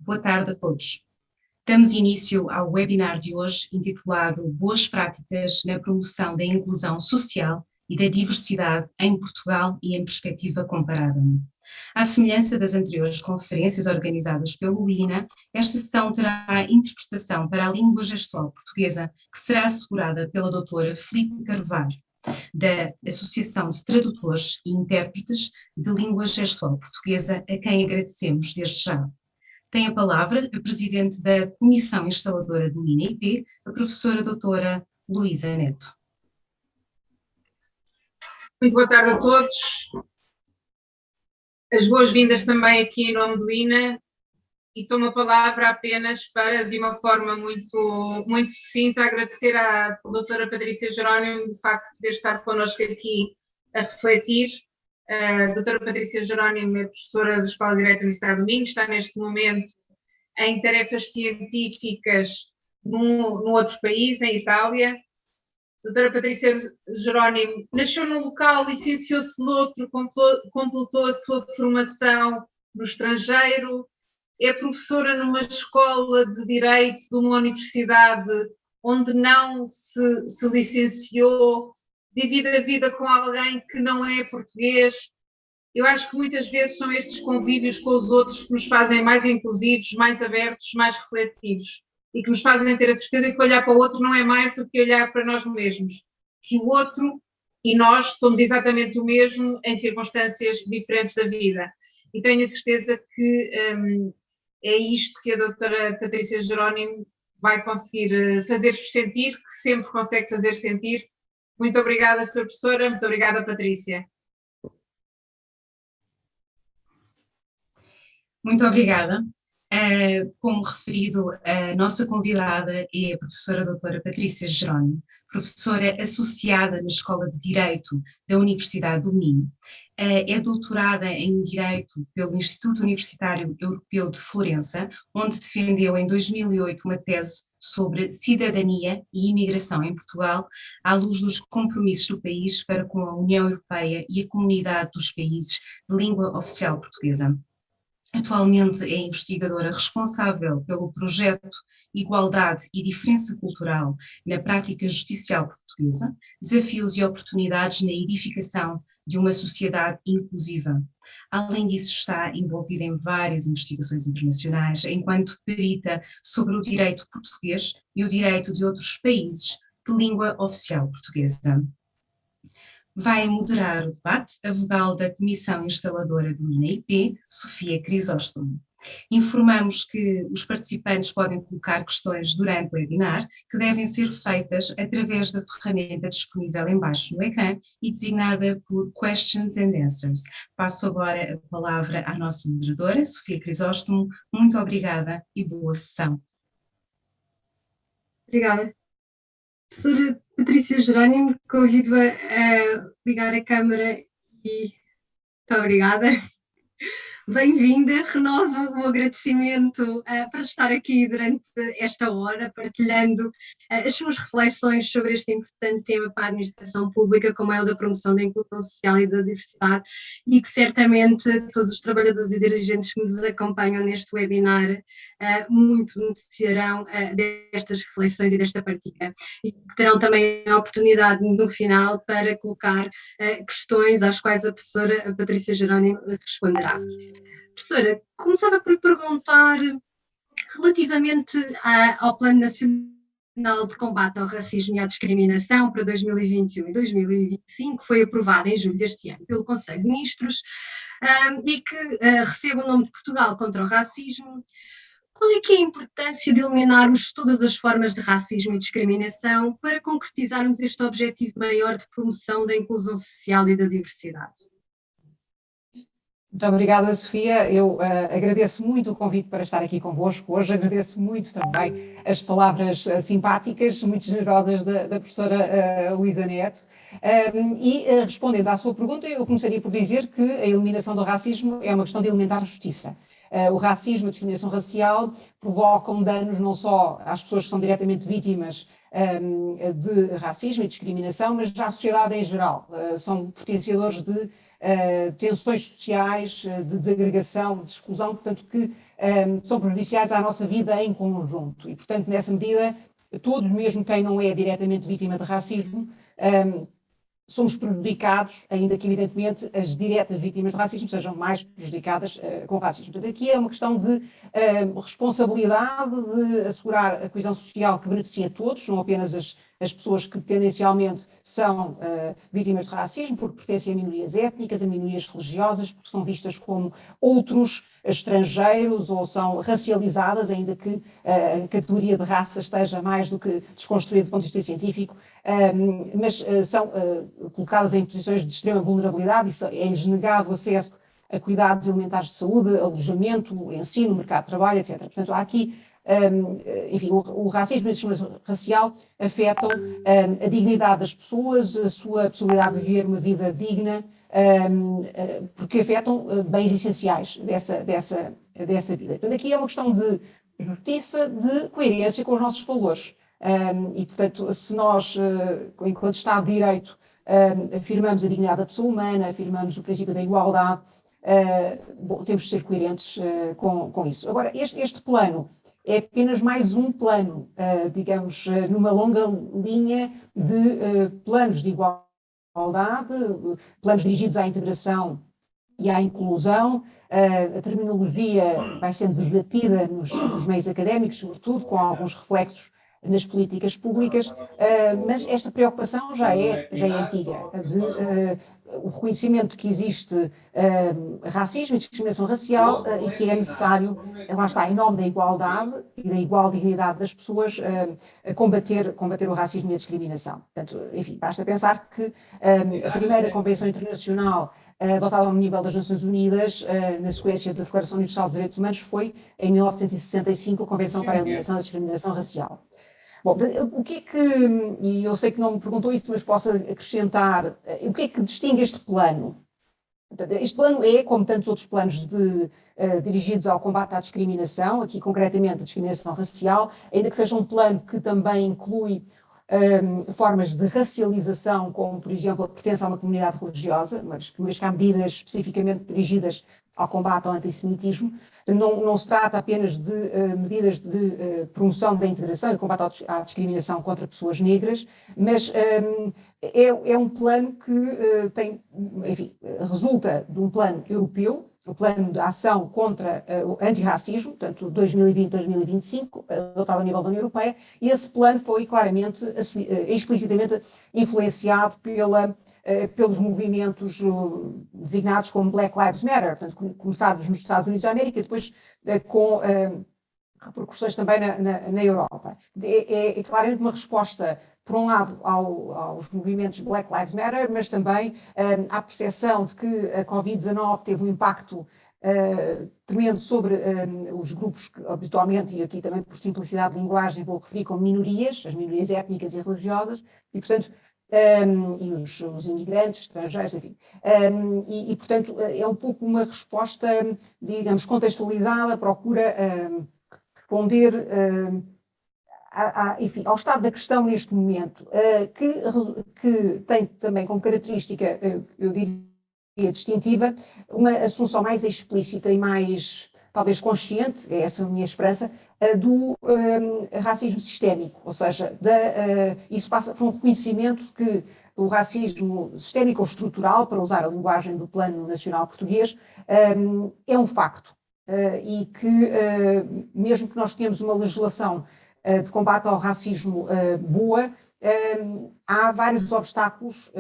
Boa tarde a todos. Damos início ao webinar de hoje intitulado Boas Práticas na Promoção da Inclusão Social e da Diversidade em Portugal e em Perspectiva Comparada. À semelhança das anteriores conferências organizadas pelo INA, esta sessão terá interpretação para a língua gestual portuguesa, que será assegurada pela doutora Filipe Carvalho, da Associação de Tradutores e Intérpretes de Língua Gestual Portuguesa, a quem agradecemos desde já. Tem a palavra a Presidente da Comissão Instaladora do INA-IP, a professora doutora Luísa Neto. Muito boa tarde a todos. As boas-vindas também aqui em nome do INA, e tomo a palavra apenas para, de uma forma muito sucinta, agradecer à doutora Patrícia Jerónimo o facto de poder estar connosco aqui a refletir. A doutora Patrícia Jerónimo é professora da Escola de Direito da Universidade do Minho, está neste momento em tarefas científicas num outro país, em Itália. A doutora Patrícia Jerónimo nasceu num local, licenciou-se noutro, completou a sua formação no estrangeiro, é professora numa escola de Direito de uma universidade onde não se licenciou, divide a vida com alguém que não é português. Eu acho que muitas vezes são estes convívios com os outros que nos fazem mais inclusivos, mais abertos, mais refletivos, e que nos fazem ter a certeza que olhar para o outro não é mais do que olhar para nós mesmos, que o outro e nós somos exatamente o mesmo em circunstâncias diferentes da vida. E tenho a certeza que é isto que a doutora Patrícia Jerónimo vai conseguir fazer-vos sentir, que sempre consegue fazer sentir. Muito obrigada, Sra. Professora, muito obrigada, Patrícia. Muito obrigada. Como referido, a nossa convidada é a professora doutora Patrícia Jerónimo, professora associada na Escola de Direito da Universidade do Minho. É doutorada em Direito pelo Instituto Universitário Europeu de Florença, onde defendeu em 2008 uma tese sobre cidadania e imigração em Portugal, à luz dos compromissos do país para com a União Europeia e a comunidade dos países de língua oficial portuguesa. Atualmente é investigadora responsável pelo projeto Igualdade e Diferença Cultural na Prática Judicial Portuguesa, Desafios e Oportunidades na Edificação de uma Sociedade Inclusiva. Além disso, está envolvida em várias investigações internacionais, enquanto perita sobre o direito português e o direito de outros países de língua oficial portuguesa. Vai moderar o debate a vogal da Comissão Instaladora do INA-IP, Sofia Crisóstomo. Informamos que os participantes podem colocar questões durante o webinar, que devem ser feitas através da ferramenta disponível em baixo no ecrã e designada por Questions and Answers. Passo agora a palavra à nossa moderadora, Sofia Crisóstomo. Muito obrigada e boa sessão. Obrigada. Professora Patrícia Jerónimo, convido-a a ligar a câmara e muito obrigada. Bem-vinda, renovo o agradecimento para estar aqui durante esta hora, partilhando as suas reflexões sobre este importante tema para a administração pública, como é o da promoção da inclusão social e da diversidade, e que certamente todos os trabalhadores e dirigentes que nos acompanham neste webinar muito beneficiarão destas reflexões e desta partilha, e que terão também a oportunidade no final para colocar questões às quais a professora Patrícia Jerónimo responderá. Professora, começava por perguntar relativamente ao Plano Nacional de Combate ao Racismo e à Discriminação para 2021 e 2025, que foi aprovado em julho deste ano pelo Conselho de Ministros e que recebe o nome de Portugal contra o Racismo. Qual é que é a importância de eliminarmos todas as formas de racismo e discriminação para concretizarmos este objetivo maior de promoção da inclusão social e da diversidade? Muito obrigada, Sofia. Eu agradeço muito o convite para estar aqui convosco hoje, agradeço muito também as palavras simpáticas, muito generosas da professora Luísa Neto. Respondendo à sua pergunta, eu começaria por dizer que a eliminação do racismo é uma questão de elementar justiça. O racismo, a discriminação racial provocam danos não só às pessoas que são diretamente vítimas de racismo e discriminação, mas à sociedade em geral. São potenciadores de tensões sociais, de desagregação, de exclusão, portanto que são prejudiciais à nossa vida em conjunto. E, portanto, nessa medida, todos, mesmo quem não é diretamente vítima de racismo, somos prejudicados, ainda que, evidentemente, as diretas vítimas de racismo sejam mais prejudicadas com racismo. Portanto, aqui é uma questão de responsabilidade, de assegurar a coesão social que beneficia a todos, não apenas as pessoas que tendencialmente são vítimas de racismo, porque pertencem a minorias étnicas, a minorias religiosas, porque são vistas como outros estrangeiros ou são racializadas, ainda que a categoria de raça esteja mais do que desconstruída do ponto de vista científico, mas são colocadas em posições de extrema vulnerabilidade e é-lhes negado acesso a cuidados alimentares de saúde, alojamento, ensino, mercado de trabalho, etc. Portanto, há aqui, enfim, o racismo e a discriminação racial afetam a dignidade das pessoas, a sua possibilidade de viver uma vida digna, porque afetam bens essenciais dessa vida. Portanto, aqui é uma questão de justiça, de coerência com os nossos valores. E, portanto, se nós, enquanto Estado de Direito, afirmamos a dignidade da pessoa humana, afirmamos o princípio da igualdade, bom, temos de ser coerentes com isso. Agora, este plano é apenas mais um plano, digamos, numa longa linha de planos de igualdade, planos dirigidos à integração e à inclusão. A terminologia vai sendo debatida nos meios académicos, sobretudo, com alguns reflexos nas políticas públicas, mas esta preocupação já é antiga, o reconhecimento que existe racismo e discriminação racial e que é necessário, lá está, em nome da igualdade e da igual dignidade das pessoas, combater o racismo e a discriminação. Portanto, enfim, basta pensar que a primeira Convenção Internacional adotada ao nível das Nações Unidas, na sequência da Declaração Universal dos Direitos Humanos, foi, em 1965, a Convenção para a Eliminação da Discriminação Racial. Bom, o que é que, e eu sei que não me perguntou isso, mas posso acrescentar, o que é que distingue este plano? Este plano é, como tantos outros planos dirigidos ao combate à discriminação, aqui concretamente a discriminação racial, ainda que seja um plano que também inclui formas de racialização, como, por exemplo, a pertença a uma comunidade religiosa, mas que há medidas especificamente dirigidas ao combate ao antissemitismo. Não se trata apenas de medidas de promoção da integração e de combate à discriminação contra pessoas negras, mas é um plano que tem, enfim, resulta de um plano europeu, o plano de ação contra o antirracismo, portanto 2020-2025, adotado a nível da União Europeia, e esse plano foi claramente, explicitamente influenciado pelos movimentos designados como Black Lives Matter, portanto, começados nos Estados Unidos da América e depois com repercussões também na Europa. É claramente uma resposta, por um lado, aos movimentos Black Lives Matter, mas também à percepção de que a Covid-19 teve um impacto tremendo sobre os grupos que habitualmente, e aqui também por simplicidade de linguagem vou referir como minorias, as minorias étnicas e religiosas, e portanto e os imigrantes, estrangeiros, enfim. E, portanto, é um pouco uma resposta, digamos, contextualizada, procura responder enfim, ao estado da questão neste momento, que tem também como característica, eu diria, distintiva, uma assunção mais explícita e mais, talvez, consciente, é essa a minha esperança, do racismo sistémico, ou seja, isso passa por um reconhecimento de que o racismo sistémico ou estrutural, para usar a linguagem do Plano Nacional Português, é um facto e que, mesmo que nós tenhamos uma legislação de combate ao racismo boa, há vários obstáculos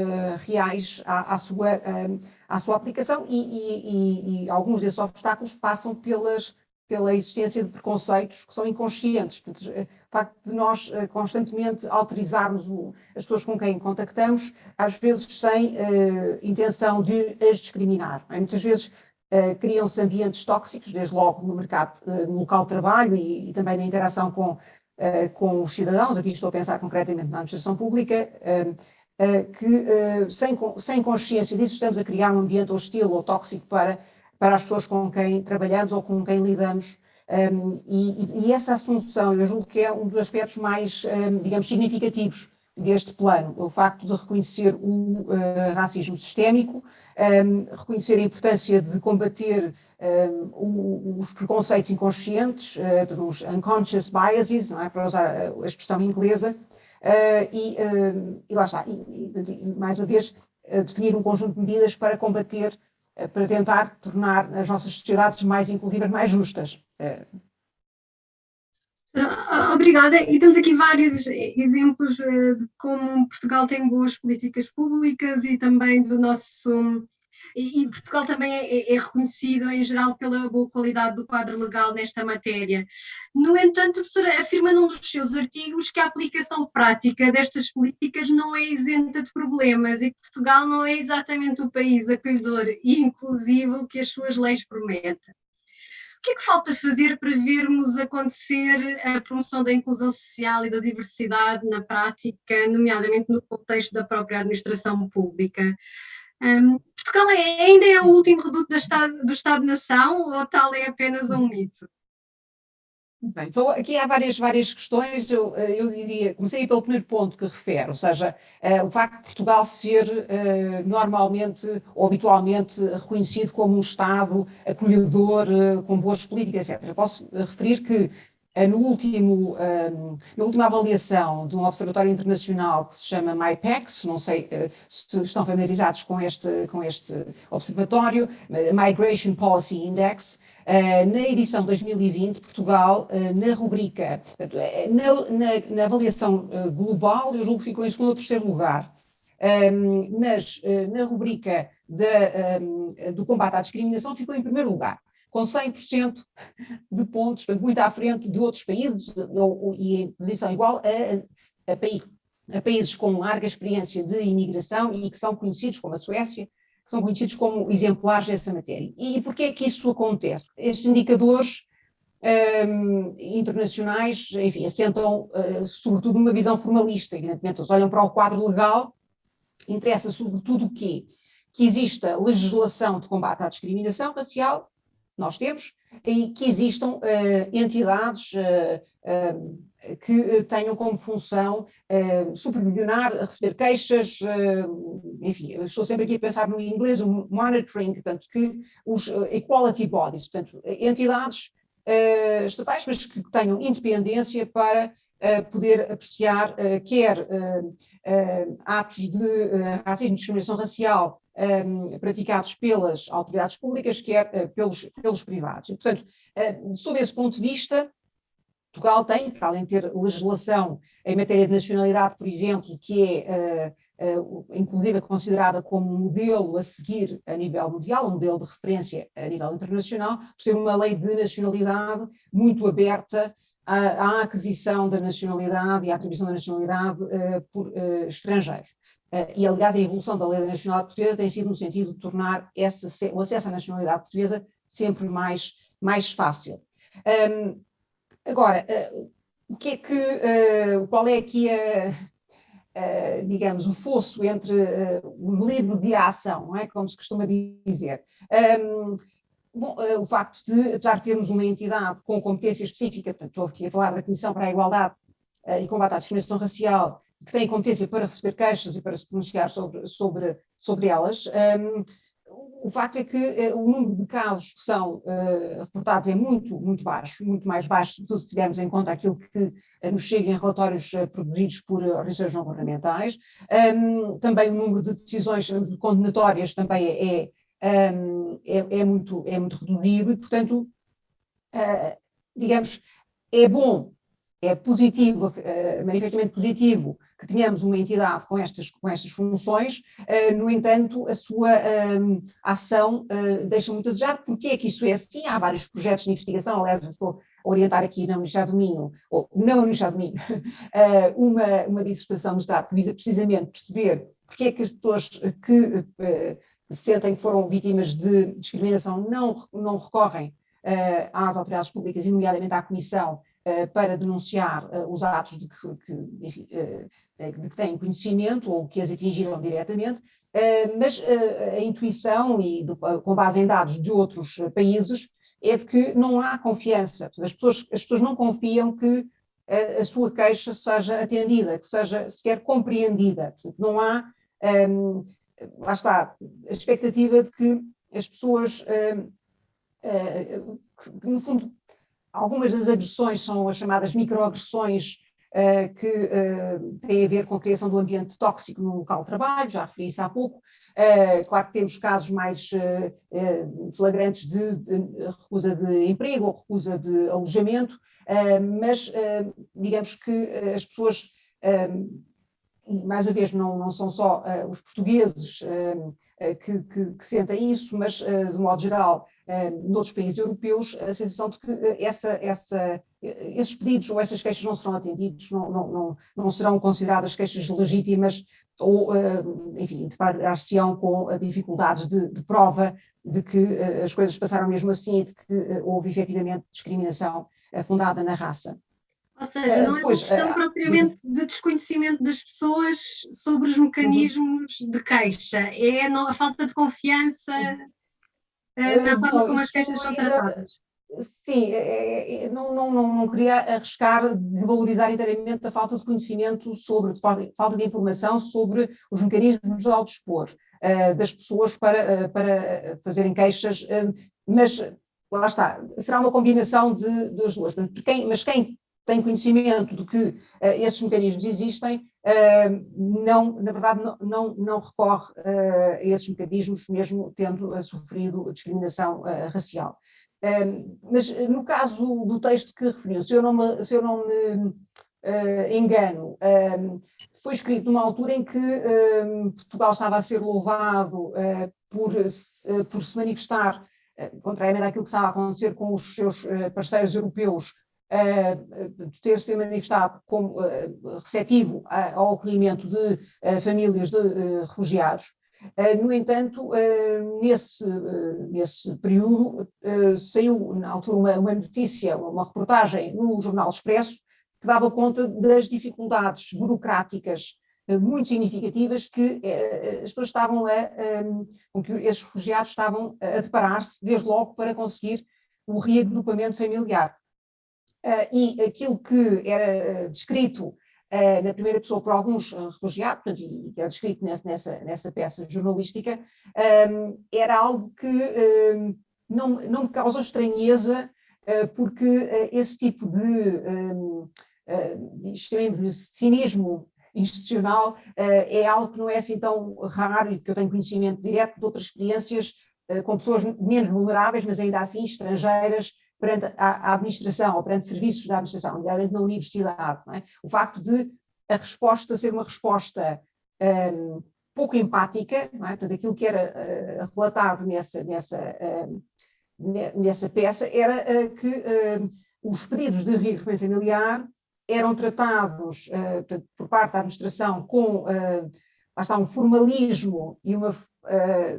reais à sua aplicação e alguns desses obstáculos passam pela existência de preconceitos que são inconscientes. Portanto, o facto de nós constantemente autorizarmos as pessoas com quem contactamos, às vezes sem intenção de as discriminar. Muitas vezes criam-se ambientes tóxicos, desde logo no mercado, no local de trabalho e também na interação com os cidadãos. Aqui estou a pensar concretamente na administração pública, que sem consciência disso estamos a criar um ambiente hostil ou tóxico para as pessoas com quem trabalhamos ou com quem lidamos. E essa assunção, eu julgo que é um dos aspectos mais, digamos, significativos deste plano, o facto de reconhecer o racismo sistémico reconhecer a importância de combater os preconceitos inconscientes, os unconscious biases, não é? Para usar a expressão inglesa, e lá está, e mais uma vez, definir um conjunto de medidas para combater, para tentar tornar as nossas sociedades mais inclusivas, mais justas. Obrigada. E temos aqui vários exemplos de como Portugal tem boas políticas públicas e também do nosso. E Portugal também é reconhecido em geral pela boa qualidade do quadro legal nesta matéria. No entanto, a professora afirma num dos seus artigos que a aplicação prática destas políticas não é isenta de problemas e que Portugal não é exatamente o país acolhedor e inclusivo que as suas leis prometem. O que é que falta fazer para vermos acontecer a promoção da inclusão social e da diversidade na prática, nomeadamente no contexto da própria administração pública? Portugal ainda é o último reduto do Estado-nação ou tal é apenas um mito? Bem, então aqui há várias questões, eu diria, comecei pelo primeiro ponto que refere, ou seja, o facto de Portugal ser normalmente ou habitualmente reconhecido como um Estado acolhedor, com boas políticas, etc. Eu posso referir que na última avaliação de um observatório internacional que se chama MIPEX, não sei se estão familiarizados com este observatório, Migration Policy Index. Na edição 2020, Portugal, na rubrica, na avaliação global, eu julgo que ficou em segundo ou terceiro lugar, mas na rubrica do combate à discriminação ficou em primeiro lugar, com 100% de pontos, portanto, muito à frente de outros países, e em posição igual a países com larga experiência de imigração e que são conhecidos como a Suécia, que são conhecidos como exemplares dessa matéria. E porquê é que isso acontece? Estes indicadores internacionais, enfim, assentam sobretudo numa visão formalista, evidentemente, eles olham para o quadro legal, interessa sobretudo o quê? Que exista legislação de combate à discriminação racial, nós temos, e que existam entidades que tenham como função supervisionar, receber queixas, enfim, eu estou sempre aqui a pensar no inglês, o monitoring, portanto, que os equality bodies, portanto, entidades estatais, mas que tenham independência para poder apreciar quer atos de racismo e discriminação racial praticados pelas autoridades públicas, quer pelos privados. E, portanto, sob esse ponto de vista, Portugal tem, para além de ter legislação em matéria de nacionalidade, por exemplo, que é inclusive considerada como um modelo a seguir a nível mundial, um modelo de referência a nível internacional, por ser uma lei de nacionalidade muito aberta à aquisição da nacionalidade e à atribuição da nacionalidade por estrangeiros. E, aliás, a evolução da lei da nacionalidade portuguesa tem sido no sentido de tornar o acesso à nacionalidade portuguesa sempre mais fácil. Agora, qual é aqui digamos, o fosso entre o livre de ação, não é? Como se costuma dizer. Bom, o facto de, apesar de termos uma entidade com competência específica, portanto, estou aqui a falar da Comissão para a Igualdade e Combate à Discriminação Racial, que tem competência para receber queixas e para se pronunciar sobre elas, o facto é que o número de casos que são reportados é muito baixo, muito mais baixo, sobretudo se tivermos em conta aquilo que nos chega em relatórios produzidos por organizações não governamentais. Também o número de decisões condenatórias também é muito reduzido e, portanto, digamos, é bom, é positivo, manifestamente positivo que tenhamos uma entidade com estas funções, no entanto, a sua ação deixa muito a desejar. Porquê é que isso é assim? Há vários projetos de investigação, aliás, eu estou a orientar aqui na Universidade do Minho, ou não na Universidade do Minho, uma dissertação de mestrado que visa precisamente perceber porque é que as pessoas que sentem que foram vítimas de discriminação não recorrem às autoridades públicas, e nomeadamente à Comissão, para denunciar os atos de que têm conhecimento ou que as atingiram diretamente, mas a intuição, com base em dados de outros países, é de que não há confiança. As pessoas não confiam que a sua queixa seja atendida, que seja sequer compreendida. Portanto, não há lá está, a expectativa de que as pessoas, que, no fundo, algumas das agressões são as chamadas microagressões, que têm a ver com a criação do ambiente tóxico no local de trabalho, já referi isso há pouco. Claro que temos casos mais flagrantes de recusa de emprego ou recusa de alojamento, mas digamos que as pessoas, e mais uma vez, não são só os portugueses que sentem isso, mas de modo geral, noutros países europeus, a sensação de que esses pedidos ou essas queixas não serão atendidos, não serão consideradas queixas legítimas, ou, enfim, deparar-se-ão com dificuldades de prova de que as coisas passaram mesmo assim e de que houve efetivamente discriminação fundada na raça. Ou seja, não é uma questão propriamente de desconhecimento das pessoas sobre os mecanismos de queixa, é a falta de confiança na forma como as queixas são tratadas. Sim, não queria arriscar de valorizar inteiramente a falta de conhecimento sobre, falta de informação sobre os mecanismos de autoexpor das pessoas para fazerem queixas, mas lá está, será uma combinação das duas. Mas quem tem conhecimento de que esses mecanismos existem, na verdade não recorre a esses mecanismos, mesmo tendo sofrido discriminação racial. Mas no caso do texto que referiu, se eu não me engano, foi escrito numa altura em que Portugal estava a ser louvado por se manifestar, contrariamente àquilo que estava a acontecer com os seus parceiros europeus, de ter se manifestado como receptivo ao acolhimento de famílias de refugiados. No entanto, nesse período, saiu na altura uma notícia, uma reportagem no Jornal Expresso, que dava conta das dificuldades burocráticas muito significativas que as pessoas estavam com que esses refugiados estavam a deparar-se, desde logo para conseguir o reagrupamento familiar. E aquilo que era descrito na primeira pessoa por alguns refugiados, e que é descrito nessa peça jornalística, era algo que não me causou estranheza, porque esse tipo de cinismo institucional é algo que não é assim tão raro, e que eu tenho conhecimento direto de outras experiências com pessoas menos vulneráveis, mas ainda assim estrangeiras, perante a administração ou perante serviços da administração, nomeadamente na universidade. Não é? O facto de a resposta ser uma resposta pouco empática, não é? Portanto, aquilo que era relatado nessa peça era que os pedidos de reagrupamento familiar eram tratados portanto, por parte da administração com um formalismo e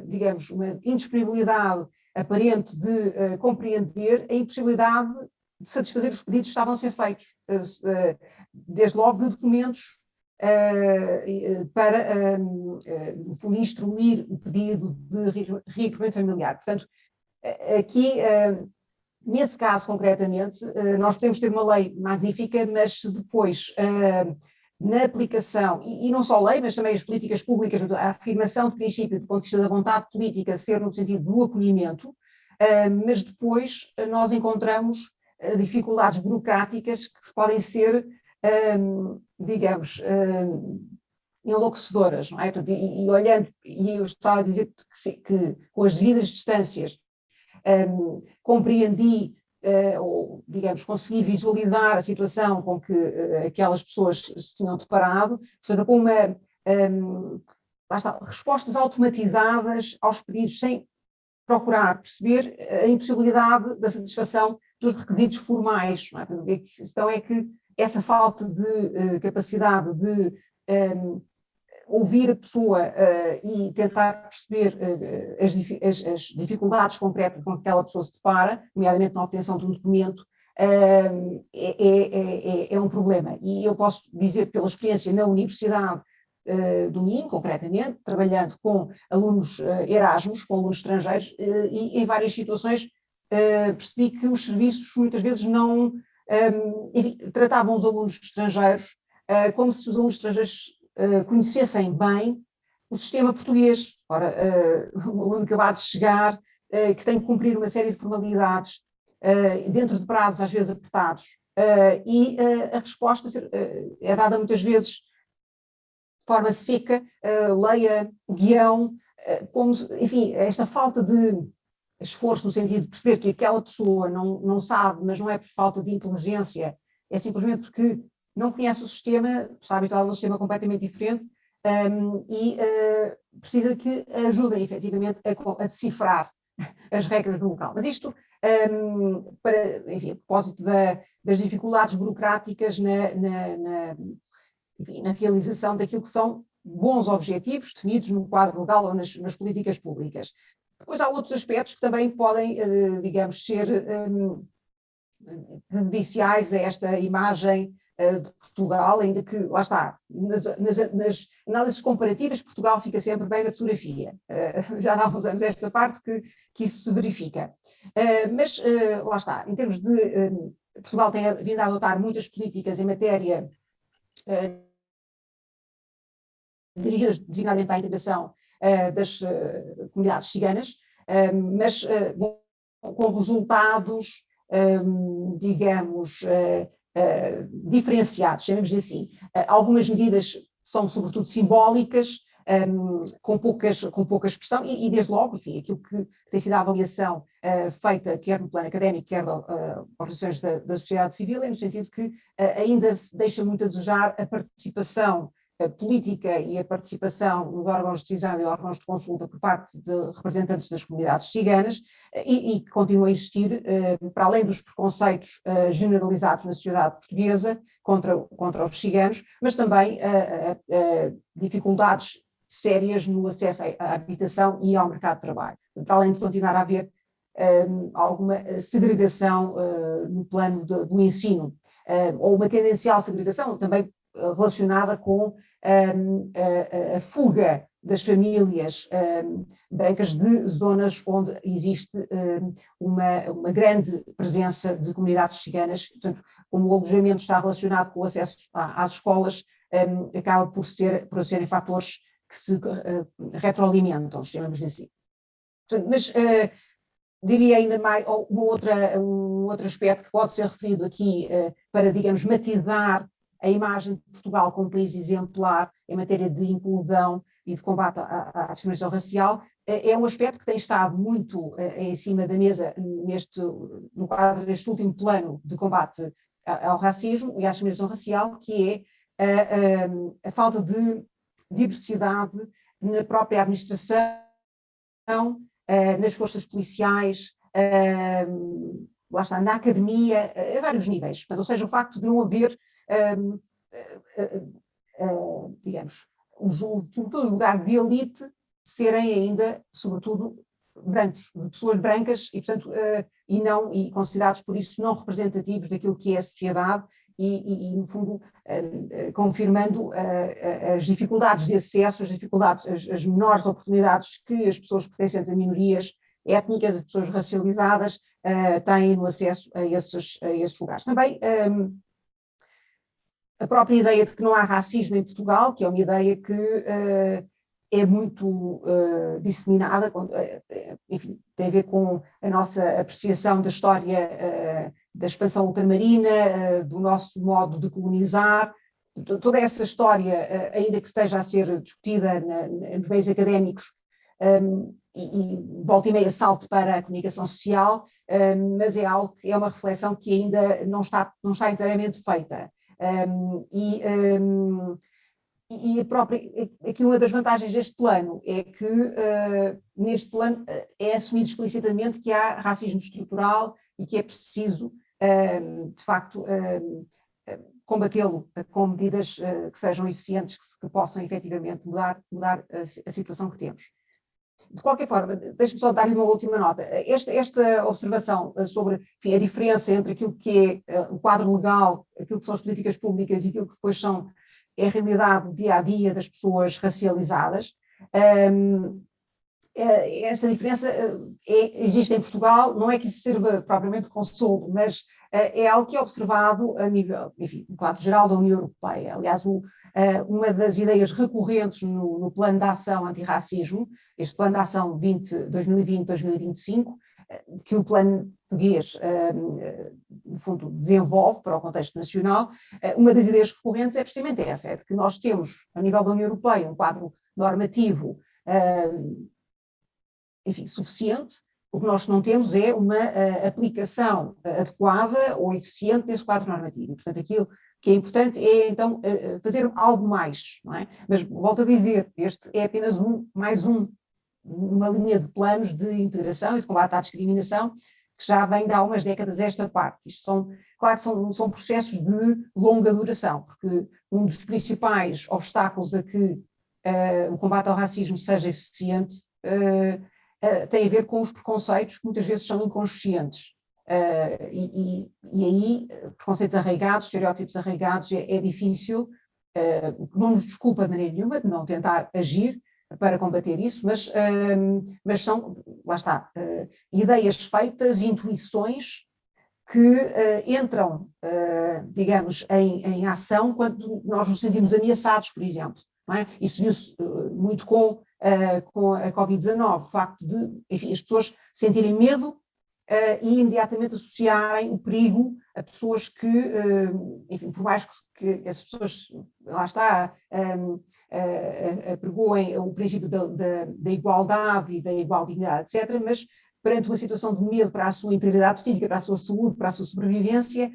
digamos, uma indisponibilidade aparente de compreender a impossibilidade de satisfazer os pedidos que estavam a ser feitos, desde logo de documentos para, no fundo, instruir o pedido de reagrupamento familiar. Portanto, aqui, nesse caso concretamente, nós podemos ter uma lei magnífica, mas se depois, na aplicação, e não só lei, mas também as políticas públicas, a afirmação de princípio do ponto de vista da vontade política ser no sentido do acolhimento, mas depois nós encontramos dificuldades burocráticas que podem ser, digamos, enlouquecedoras, não é? E olhando, e eu estava a dizer que com as devidas distâncias compreendi, ou digamos, consegui visualizar a situação com que aquelas pessoas se tinham deparado, ou seja, com respostas automatizadas aos pedidos, sem procurar perceber a impossibilidade da satisfação dos requisitos formais. Não é? A questão é que essa falta de capacidade de ouvir a pessoa e tentar perceber as dificuldades concretas com que aquela pessoa se depara, nomeadamente na obtenção de um documento, é um problema. E eu posso dizer, pela experiência na Universidade do Minho, concretamente, trabalhando com alunos Erasmus, com alunos estrangeiros, e em várias situações percebi que os serviços muitas vezes não tratavam os alunos estrangeiros como se os alunos estrangeiros conhecessem bem o sistema português. Ora, o aluno acabado de chegar, que tem que cumprir uma série de formalidades, dentro de prazos às vezes apertados, e a resposta é dada muitas vezes de forma seca, leia o guião, como, enfim, esta falta de esforço no sentido de perceber que aquela pessoa não sabe, mas não é por falta de inteligência, é simplesmente porque não conhece o sistema, está habituado a um sistema completamente diferente, e precisa que ajudem efetivamente a decifrar as regras do local. Mas isto, enfim, a propósito das dificuldades burocráticas na realização daquilo que são bons objetivos definidos no quadro legal ou nas políticas públicas. Depois há outros aspectos que também podem, digamos, ser prejudiciais a esta imagem de Portugal, ainda que, lá está, nas análises comparativas, Portugal fica sempre bem na fotografia. Já há uns anos esta parte que isso se verifica. Mas, lá está, em termos de... Portugal tem vindo a adotar muitas políticas em matéria dirigidas designadamente à integração das comunidades ciganas, mas com resultados, digamos, diferenciados, chamemos-lhe assim. Algumas medidas são sobretudo simbólicas, com pouca expressão, e desde logo, enfim, aquilo que tem sido a avaliação feita, quer no plano académico, quer organizações da sociedade civil, é no sentido que ainda deixa muito a desejar a participação política e a participação nos órgãos de decisão e órgãos de consulta por parte de representantes das comunidades ciganas, e que continua a existir, para além dos preconceitos generalizados na sociedade portuguesa contra os ciganos, mas também dificuldades sérias no acesso à habitação e ao mercado de trabalho, para além de continuar a haver alguma segregação no plano do ensino, ou uma tendencial segregação também relacionada com a fuga das famílias brancas de zonas onde existe uma grande presença de comunidades ciganas. Portanto, como o alojamento está relacionado com o acesso às escolas, acaba por serem fatores que se retroalimentam, chamamos assim. Portanto, mas diria ainda mais um outro aspecto que pode ser referido aqui para, digamos, matizar a imagem de Portugal como país exemplar em matéria de inclusão e de combate à discriminação racial, é um aspecto que tem estado muito em cima da mesa no quadro deste último plano de combate ao racismo e à discriminação racial, que é a falta de diversidade na própria administração, nas forças policiais, lá está, na academia, a vários níveis. Portanto, ou seja, o facto de não haver, digamos, sobretudo lugar de elite, serem ainda, sobretudo, brancos, de pessoas brancas, e, portanto, e considerados por isso não representativos daquilo que é a sociedade, e no fundo, confirmando as dificuldades de acesso, as menores oportunidades que as pessoas pertencentes a minorias étnicas, as pessoas racializadas, têm no acesso a esses lugares. Também a própria ideia de que não há racismo em Portugal, que é uma ideia que é muito disseminada, enfim, tem a ver com a nossa apreciação da história da expansão ultramarina, do nosso modo de colonizar, toda essa história, ainda que esteja a ser discutida nos meios académicos, e volta e meia salto para a comunicação social, mas é algo que é uma reflexão que ainda não está inteiramente feita. E aqui uma das vantagens deste plano é que neste plano é assumido explicitamente que há racismo estrutural e que é preciso, de facto, combatê-lo com medidas que sejam eficientes, que possam efetivamente mudar a situação que temos. De qualquer forma, deixe-me só dar-lhe uma última nota. Esta observação sobre, enfim, a diferença entre aquilo que é o quadro legal, aquilo que são as políticas públicas e aquilo que depois é a realidade do dia a dia das pessoas racializadas, essa diferença existe em Portugal, não é que isso sirva propriamente de consolo, mas é algo que é observado a nível, enfim, no quadro geral da União Europeia. Aliás, uma das ideias recorrentes no plano de ação antirracismo, este plano de ação 2020-2025, que o plano português, no fundo, desenvolve para o contexto nacional, uma das ideias recorrentes é precisamente essa, é de que nós temos, a nível da União Europeia, um quadro normativo, enfim, suficiente. O que nós não temos é uma aplicação adequada ou eficiente desse quadro normativo. Portanto, aquilo que é importante é, então, fazer algo mais, não é? Mas, volto a dizer, este é apenas uma linha de planos de integração e de combate à discriminação que já vem de há umas décadas esta parte. Isto claro, são processos de longa duração, porque um dos principais obstáculos a que o combate ao racismo seja eficiente tem a ver com os preconceitos que muitas vezes são inconscientes. E aí, preconceitos arraigados, estereótipos arraigados, é difícil, não nos desculpa de maneira nenhuma de não tentar agir para combater isso, mas são, lá está, ideias feitas, intuições que entram, digamos, em ação quando nós nos sentimos ameaçados, por exemplo. Não é? Isso viu-se muito com a Covid-19, o facto de, enfim, as pessoas sentirem medo e imediatamente associarem o perigo a pessoas que, enfim, por mais que as pessoas, lá está, apregoem o princípio da igualdade e da igual dignidade, etc., mas perante uma situação de medo para a sua integridade física, para a sua saúde, para a sua sobrevivência,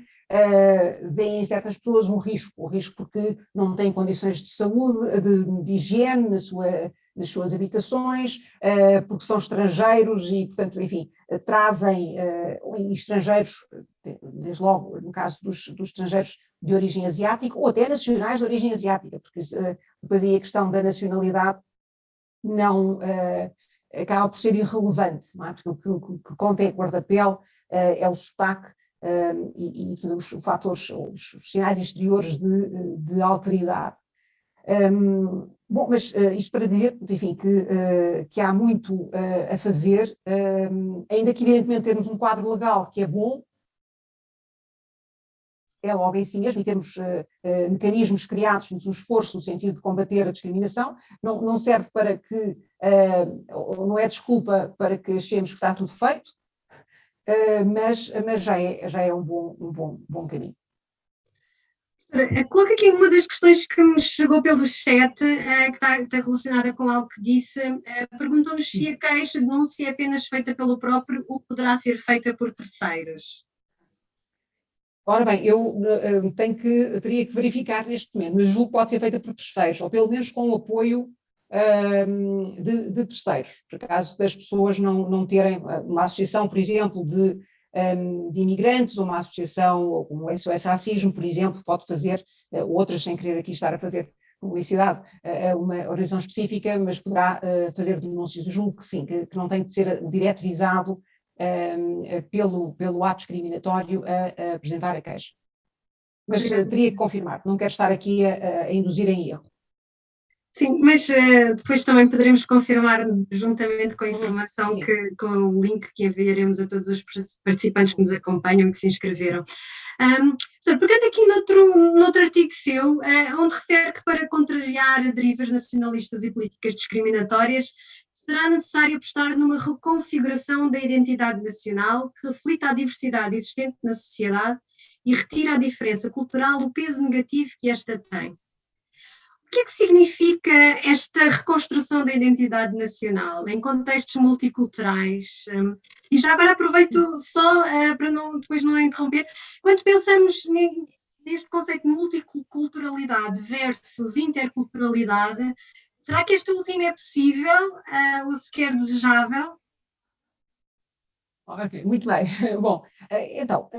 veem em certas pessoas um risco porque não têm condições de saúde, de higiene nas suas habitações, porque são estrangeiros e, portanto, enfim, trazem estrangeiros, desde logo no caso dos estrangeiros de origem asiática, ou até nacionais de origem asiática, porque depois aí a questão da nacionalidade não acaba por ser irrelevante, não é? Porque o que conta é a cor da pele, é o sotaque e os fatores, os sinais exteriores de alteridade. Bom, mas isto para dizer, enfim, que há muito a fazer, ainda que evidentemente termos um quadro legal que é bom, é logo em si mesmo, e termos mecanismos criados, um esforço no sentido de combater a discriminação, não serve para que, não é desculpa para que achemos que está tudo feito, mas já é um bom caminho. Coloco aqui uma das questões que me chegou pelo chat, que está relacionada com algo que disse. Perguntou-nos se a queixa, denúncia é apenas feita pelo próprio ou poderá ser feita por terceiros. Ora bem, eu teria que verificar neste momento, mas julgo que pode ser feita por terceiros, ou pelo menos com o apoio de terceiros, por acaso das pessoas não terem uma associação, por exemplo, de imigrantes, ou uma associação como o SOS Racismo, por exemplo, pode fazer, outras sem querer aqui estar a fazer publicidade, uma organização específica, mas poderá fazer denúncias. Eu julgo que sim, que não tem de ser direto visado pelo ato discriminatório a apresentar a queixa. Mas teria que confirmar, não quero estar aqui a induzir em erro. Sim, mas depois também poderemos confirmar juntamente com a informação, com o link que enviaremos a todos os participantes que nos acompanham e que se inscreveram. Pegando aqui noutro artigo seu, onde refere que para contrariar derivas nacionalistas e políticas discriminatórias, será necessário apostar numa reconfiguração da identidade nacional que reflita a diversidade existente na sociedade e retire à diferença cultural o peso negativo que esta tem. O que é que significa esta reconstrução da identidade nacional em contextos multiculturais? E já agora aproveito só para depois não interromper, quando pensamos neste conceito de multiculturalidade versus interculturalidade, será que esta última é possível ou sequer desejável? Ok, muito bem. Bom, então,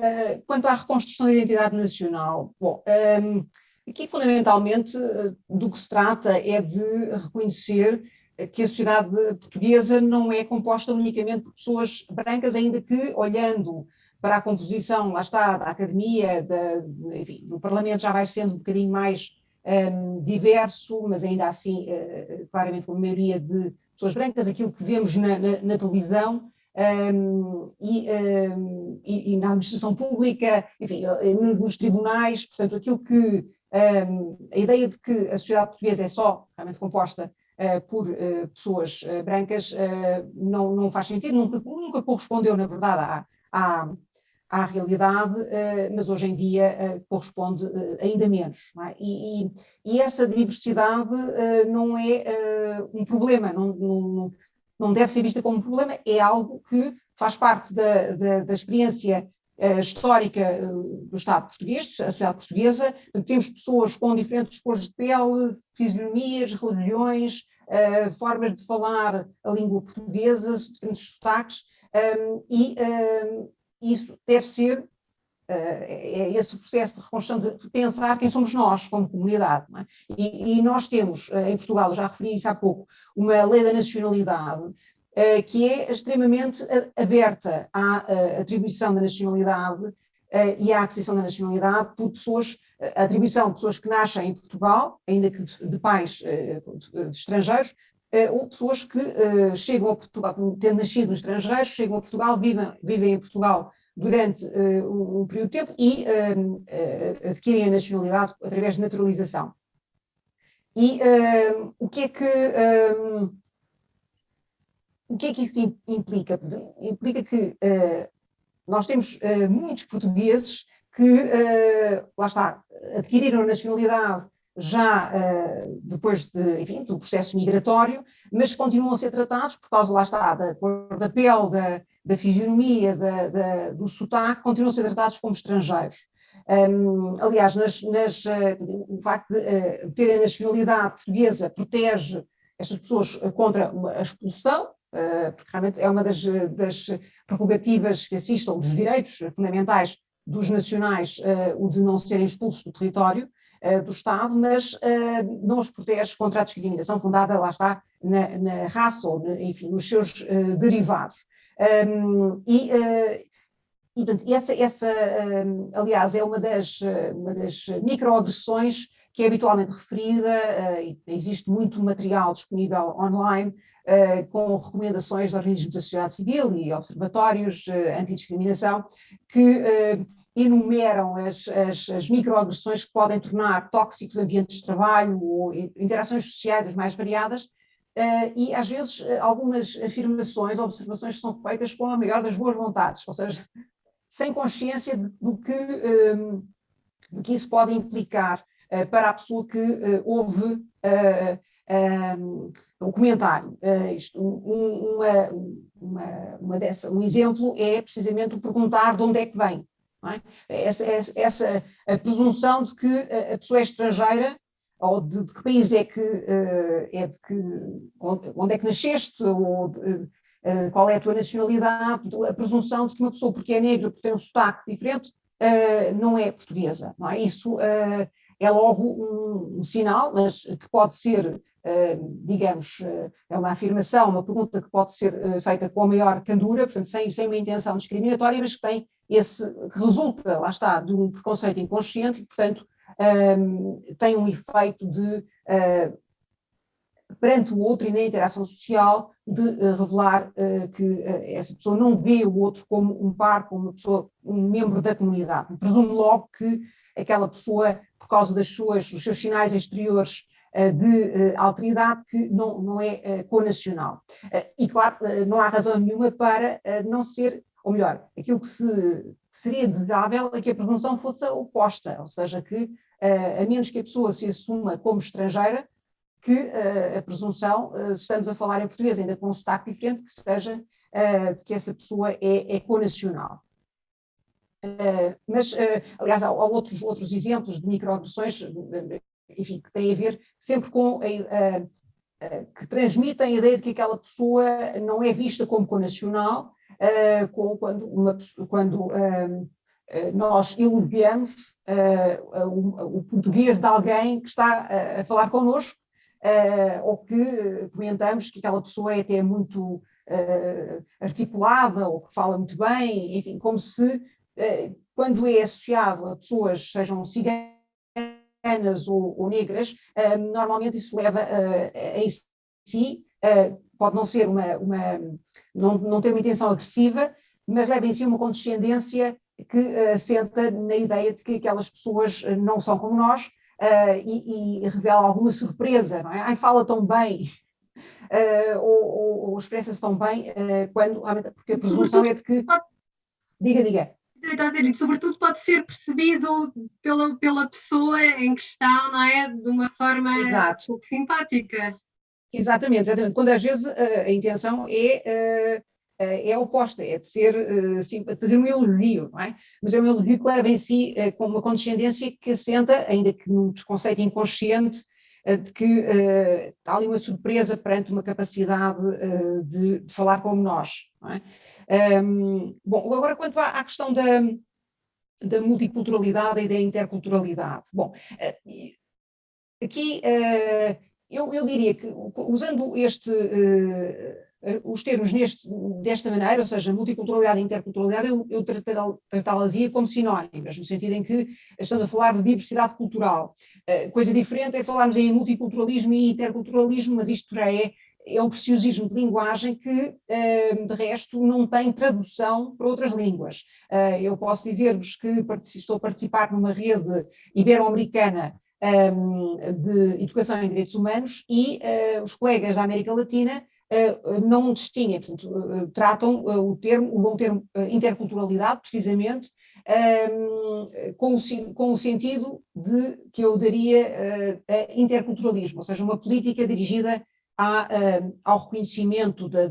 quanto à reconstrução da identidade nacional, bom, aqui, fundamentalmente, do que se trata é de reconhecer que a sociedade portuguesa não é composta unicamente por pessoas brancas, ainda que, olhando para a composição, lá está, da academia, enfim, do Parlamento já vai sendo um bocadinho mais diverso, mas ainda assim, claramente com a maioria de pessoas brancas, aquilo que vemos na televisão, e na administração pública, enfim, nos tribunais, portanto, aquilo que A ideia de que a sociedade portuguesa é só realmente composta por pessoas brancas não faz sentido, nunca correspondeu, na verdade, à realidade, mas hoje em dia corresponde ainda menos. Não é? E essa diversidade não é um problema, não deve ser vista como um problema, é algo que faz parte da experiência histórica do Estado português, da sociedade portuguesa. Temos pessoas com diferentes cores de pele, fisionomias, religiões, formas de falar a língua portuguesa, diferentes sotaques, e isso deve ser esse processo de reconstrução, de pensar quem somos nós como comunidade. Não é? E nós temos, em Portugal, já referi isso há pouco, uma lei da nacionalidade que é extremamente aberta à atribuição da nacionalidade e à aquisição da nacionalidade por pessoas, a atribuição de pessoas que nascem em Portugal, ainda que de pais de estrangeiros, ou pessoas que chegam a Portugal, tendo nascido nos estrangeiros, chegam a Portugal, vivem em Portugal durante um período de tempo e adquirem a nacionalidade através de naturalização. E o que é que isso implica? Implica que nós temos muitos portugueses que, lá está, adquiriram a nacionalidade já depois do processo migratório, mas continuam a ser tratados por causa, lá está, da cor da pele, da fisionomia, do sotaque, continuam a ser tratados como estrangeiros. Aliás, o facto de terem a nacionalidade portuguesa protege estas pessoas contra a expulsão, porque realmente é uma das prerrogativas que assistam, dos direitos fundamentais dos nacionais, o de não serem expulsos do território do Estado, mas não os protege contra a discriminação fundada, lá está, na raça ou, enfim, nos seus derivados. Aliás, é uma das microagressões que é habitualmente referida, existe muito material disponível online, com recomendações de organismos da sociedade civil e observatórios antidiscriminação, que enumeram as microagressões que podem tornar tóxicos ambientes de trabalho ou interações sociais as mais variadas, e às vezes algumas afirmações, observações que são feitas com a maior das boas vontades, ou seja, sem consciência do que isso pode implicar para a pessoa que ouve o comentário. Um exemplo é precisamente o perguntar de onde é que vem. Não é? Essa a presunção de que a pessoa é estrangeira, ou de que país é onde é que nasceste, ou qual é a tua nacionalidade, a presunção de que uma pessoa, porque é negra, porque tem um sotaque diferente, não é portuguesa. Não é? Isso é logo um sinal, mas que pode ser, digamos, é uma afirmação, uma pergunta que pode ser feita com a maior candura, portanto, sem uma intenção discriminatória, mas que que resulta, lá está, de um preconceito inconsciente e, portanto, tem um efeito de, perante o outro e na interação social, de revelar que essa pessoa não vê o outro como um par, como uma pessoa, um membro da comunidade. Presume logo que aquela pessoa, por causa dos seus sinais exteriores de alteridade, que não é conacional. E, claro, não há razão nenhuma para não ser, ou melhor, aquilo que seria desejável é que a presunção fosse a oposta, ou seja, que, a menos que a pessoa se assuma como estrangeira, que a presunção, se estamos a falar em português ainda com um sotaque diferente, que seja de que essa pessoa é conacional. Mas, aliás, há outros exemplos de microagressões, enfim, que têm a ver sempre com que transmitem a ideia de que aquela pessoa não é vista como conacional, quando nós elogiamos o português de alguém que está a falar connosco, ou que comentamos que aquela pessoa é até muito articulada, ou que fala muito bem, enfim, como se, quando é associado a pessoas, sejam ciganas ou negras, normalmente isso leva em si, pode não ser não ter uma intenção agressiva, mas leva em si uma condescendência que assenta na ideia de que aquelas pessoas não são como nós, e revela alguma surpresa, não é? Ai, fala tão bem, ou expressa-se tão bem, porque a presunção é de que... Diga. Está a dizer, sobretudo pode ser percebido pela pessoa em questão, não é? De uma forma pouco simpática. Exatamente. Quando às vezes a intenção é oposta, é de ser, de fazer um elogio, não é? Mas é um elogio que leva em si com uma condescendência que assenta, ainda que num preconceito inconsciente, de que há ali uma surpresa perante uma capacidade de falar como nós, não é? Bom, agora quanto à questão da multiculturalidade e da interculturalidade. Bom, aqui eu diria que, usando os termos desta maneira, ou seja, multiculturalidade e interculturalidade, eu tratá-las-ia como sinónimas, no sentido em que estamos a falar de diversidade cultural. Coisa diferente é falarmos em multiculturalismo e interculturalismo, mas isto já é um preciosismo de linguagem que, de resto, não tem tradução para outras línguas. Eu posso dizer-vos que estou a participar numa rede ibero-americana de educação em direitos humanos e os colegas da América Latina não distinguem, portanto, tratam o bom termo interculturalidade, precisamente, com o sentido que eu daria interculturalismo, ou seja, uma política dirigida ao reconhecimento da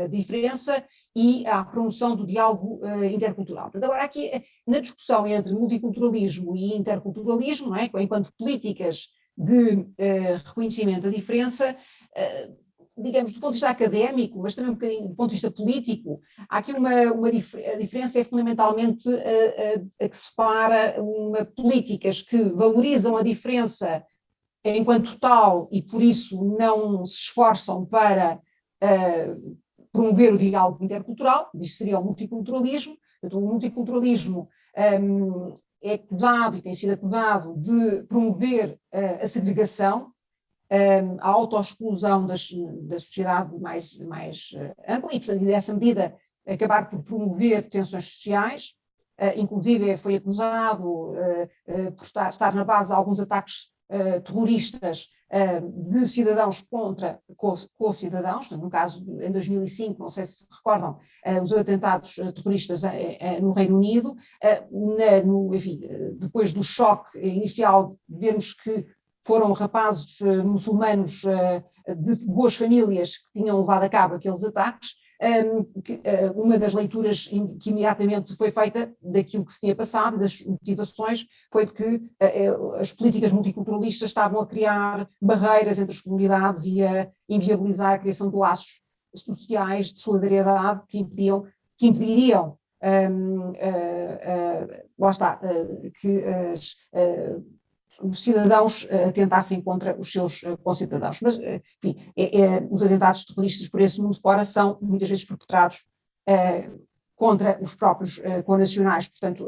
diferença e à promoção do diálogo intercultural. Portanto, agora aqui, na discussão entre multiculturalismo e interculturalismo, não é? Enquanto políticas de reconhecimento da diferença, digamos, do ponto de vista académico, mas também um bocadinho do ponto de vista político, há aqui a diferença é fundamentalmente a que separa políticas que valorizam a diferença enquanto tal e por isso não se esforçam para promover o diálogo intercultural, isto seria o multiculturalismo. Então, o multiculturalismo é acusado e tem sido acusado de promover a segregação, a autoexclusão da sociedade mais ampla e, portanto, dessa medida, acabar por promover tensões sociais. Inclusive, foi acusado por estar na base de alguns ataques terroristas de cidadãos contra co-cidadãos, no caso em 2005, não sei se recordam, os atentados terroristas no Reino Unido, enfim, depois do choque inicial de vermos que foram rapazes muçulmanos de boas famílias que tinham levado a cabo aqueles ataques, uma das leituras que imediatamente foi feita daquilo que se tinha passado, das motivações, foi de que as políticas multiculturalistas estavam a criar barreiras entre as comunidades e a inviabilizar a criação de laços sociais de solidariedade que impediriam lá está, que os cidadãos atentassem contra os seus concidadãos. Mas, enfim, os atentados terroristas por esse mundo fora são muitas vezes perpetrados contra os próprios connacionais. Portanto,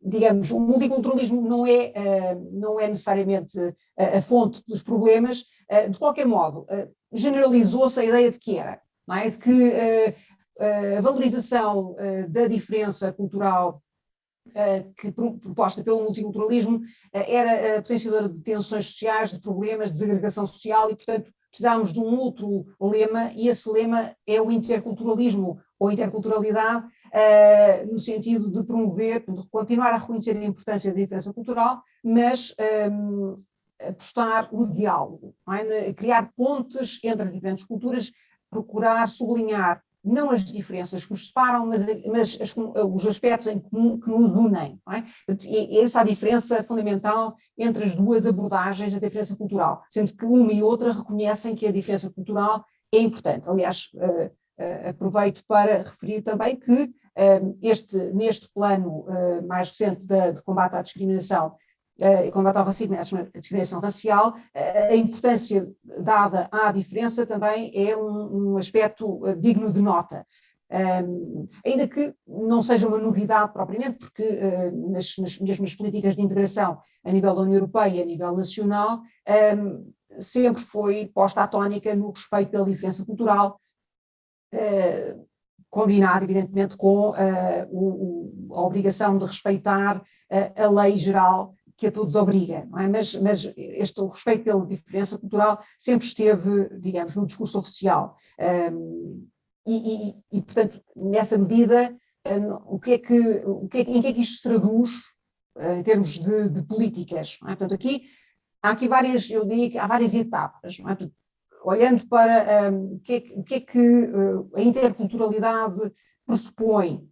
digamos, o multiculturalismo não é necessariamente a fonte dos problemas. De qualquer modo, generalizou-se a ideia de que era, não é? De que a valorização da diferença cultural proposta pelo multiculturalismo era potenciadora de tensões sociais, de problemas, de segregação social e, portanto, precisámos de um outro lema, e esse lema é o interculturalismo ou interculturalidade, no sentido de promover, de continuar a reconhecer a importância da diferença cultural, mas apostar no diálogo, não é? Criar pontes entre as diferentes culturas, procurar sublinhar não as diferenças que nos separam, mas os aspectos em comum que nos unem. Não é? E essa é a diferença fundamental entre as duas abordagens da diferença cultural, sendo que uma e outra reconhecem que a diferença cultural é importante. Aliás, aproveito para referir também que neste plano mais recente de combate à discriminação, combate ao racismo e à discriminação racial, a importância dada à diferença também é um aspecto digno de nota. Ainda que não seja uma novidade propriamente, porque nas políticas de integração a nível da União Europeia e a nível nacional, sempre foi posta a tónica no respeito pela diferença cultural, combinado, evidentemente, com a obrigação de respeitar a lei geral que a todos obriga, não é? Mas o respeito pela diferença cultural sempre esteve, digamos, no discurso oficial. Portanto, nessa medida, em que é que isto se traduz em termos de políticas? Não é? Portanto, há aqui várias, eu diria que há várias etapas, não é? Portanto, olhando para o que é que a interculturalidade pressupõe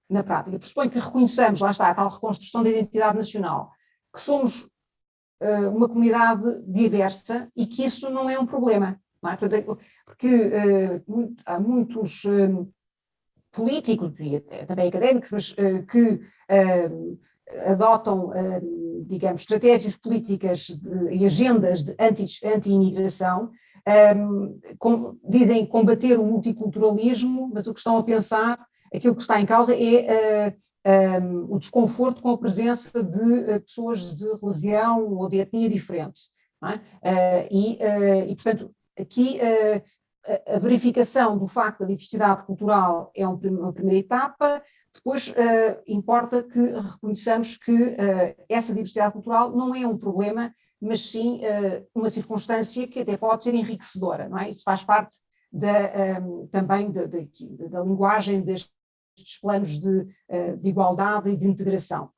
na prática, pressupõe que reconheçamos, lá está, a tal reconstrução da identidade nacional, que somos uma comunidade diversa e que isso não é um problema. Não é? Portanto, porque há muitos políticos e também académicos, mas que adotam, digamos, estratégias políticas e agendas de anti-imigração, dizem combater o multiculturalismo, mas o que estão a pensar, aquilo que está em causa é o desconforto com a presença de pessoas de religião ou de etnia diferente. Não é? Portanto, aqui a verificação do facto da diversidade cultural é uma primeira etapa. Depois importa que reconheçamos que essa diversidade cultural não é um problema, mas sim uma circunstância que até pode ser enriquecedora, não é? Isso faz parte também da linguagem destes planos de igualdade e de integração.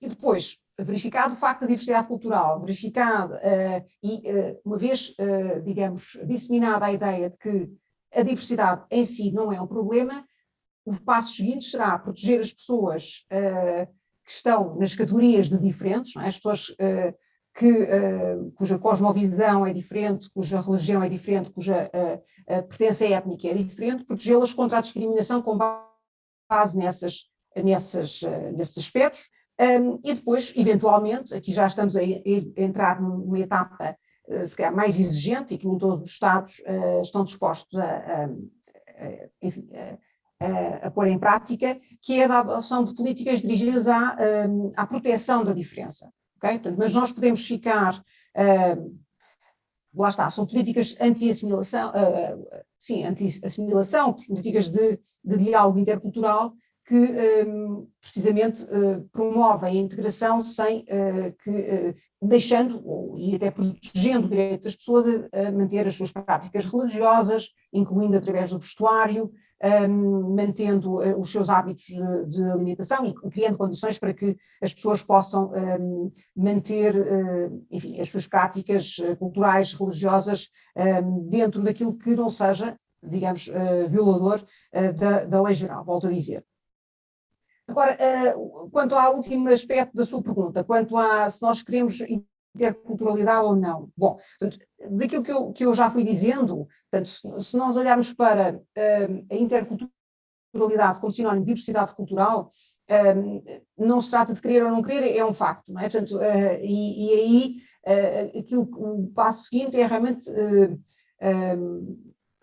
E depois, verificado o facto da diversidade cultural, verificado uma vez, digamos, disseminada a ideia de que a diversidade em si não é um problema, o passo seguinte será proteger as pessoas que estão nas categorias de diferentes, não é? As pessoas cuja cosmovisão é diferente, cuja religião é diferente, cuja pertença étnica é diferente, protegê-las contra a discriminação com base nesses aspectos. E depois, eventualmente, aqui já estamos a entrar numa etapa se calhar mais exigente e que nem todos os Estados estão dispostos a pôr em prática, que é a adoção de políticas dirigidas à proteção da diferença. Okay? Portanto, mas nós podemos ficar, lá está, são políticas anti-assimilação, anti-assimilação, políticas de diálogo intercultural que precisamente promovem a integração sem deixando e até protegendo o direito das pessoas a manter as suas práticas religiosas, incluindo através do vestuário, mantendo os seus hábitos de alimentação e criando condições para que as pessoas possam manter, enfim, as suas práticas culturais, religiosas, dentro daquilo que não seja, digamos, violador da lei geral, volto a dizer. Agora, quanto ao último aspecto da sua pergunta, quanto a se nós queremos interculturalidade ou não. Bom, portanto, daquilo que eu já fui dizendo, portanto, se nós olharmos para a interculturalidade como sinónimo de diversidade cultural, não se trata de querer ou não querer, é um facto, não é? Portanto, aí o passo seguinte é realmente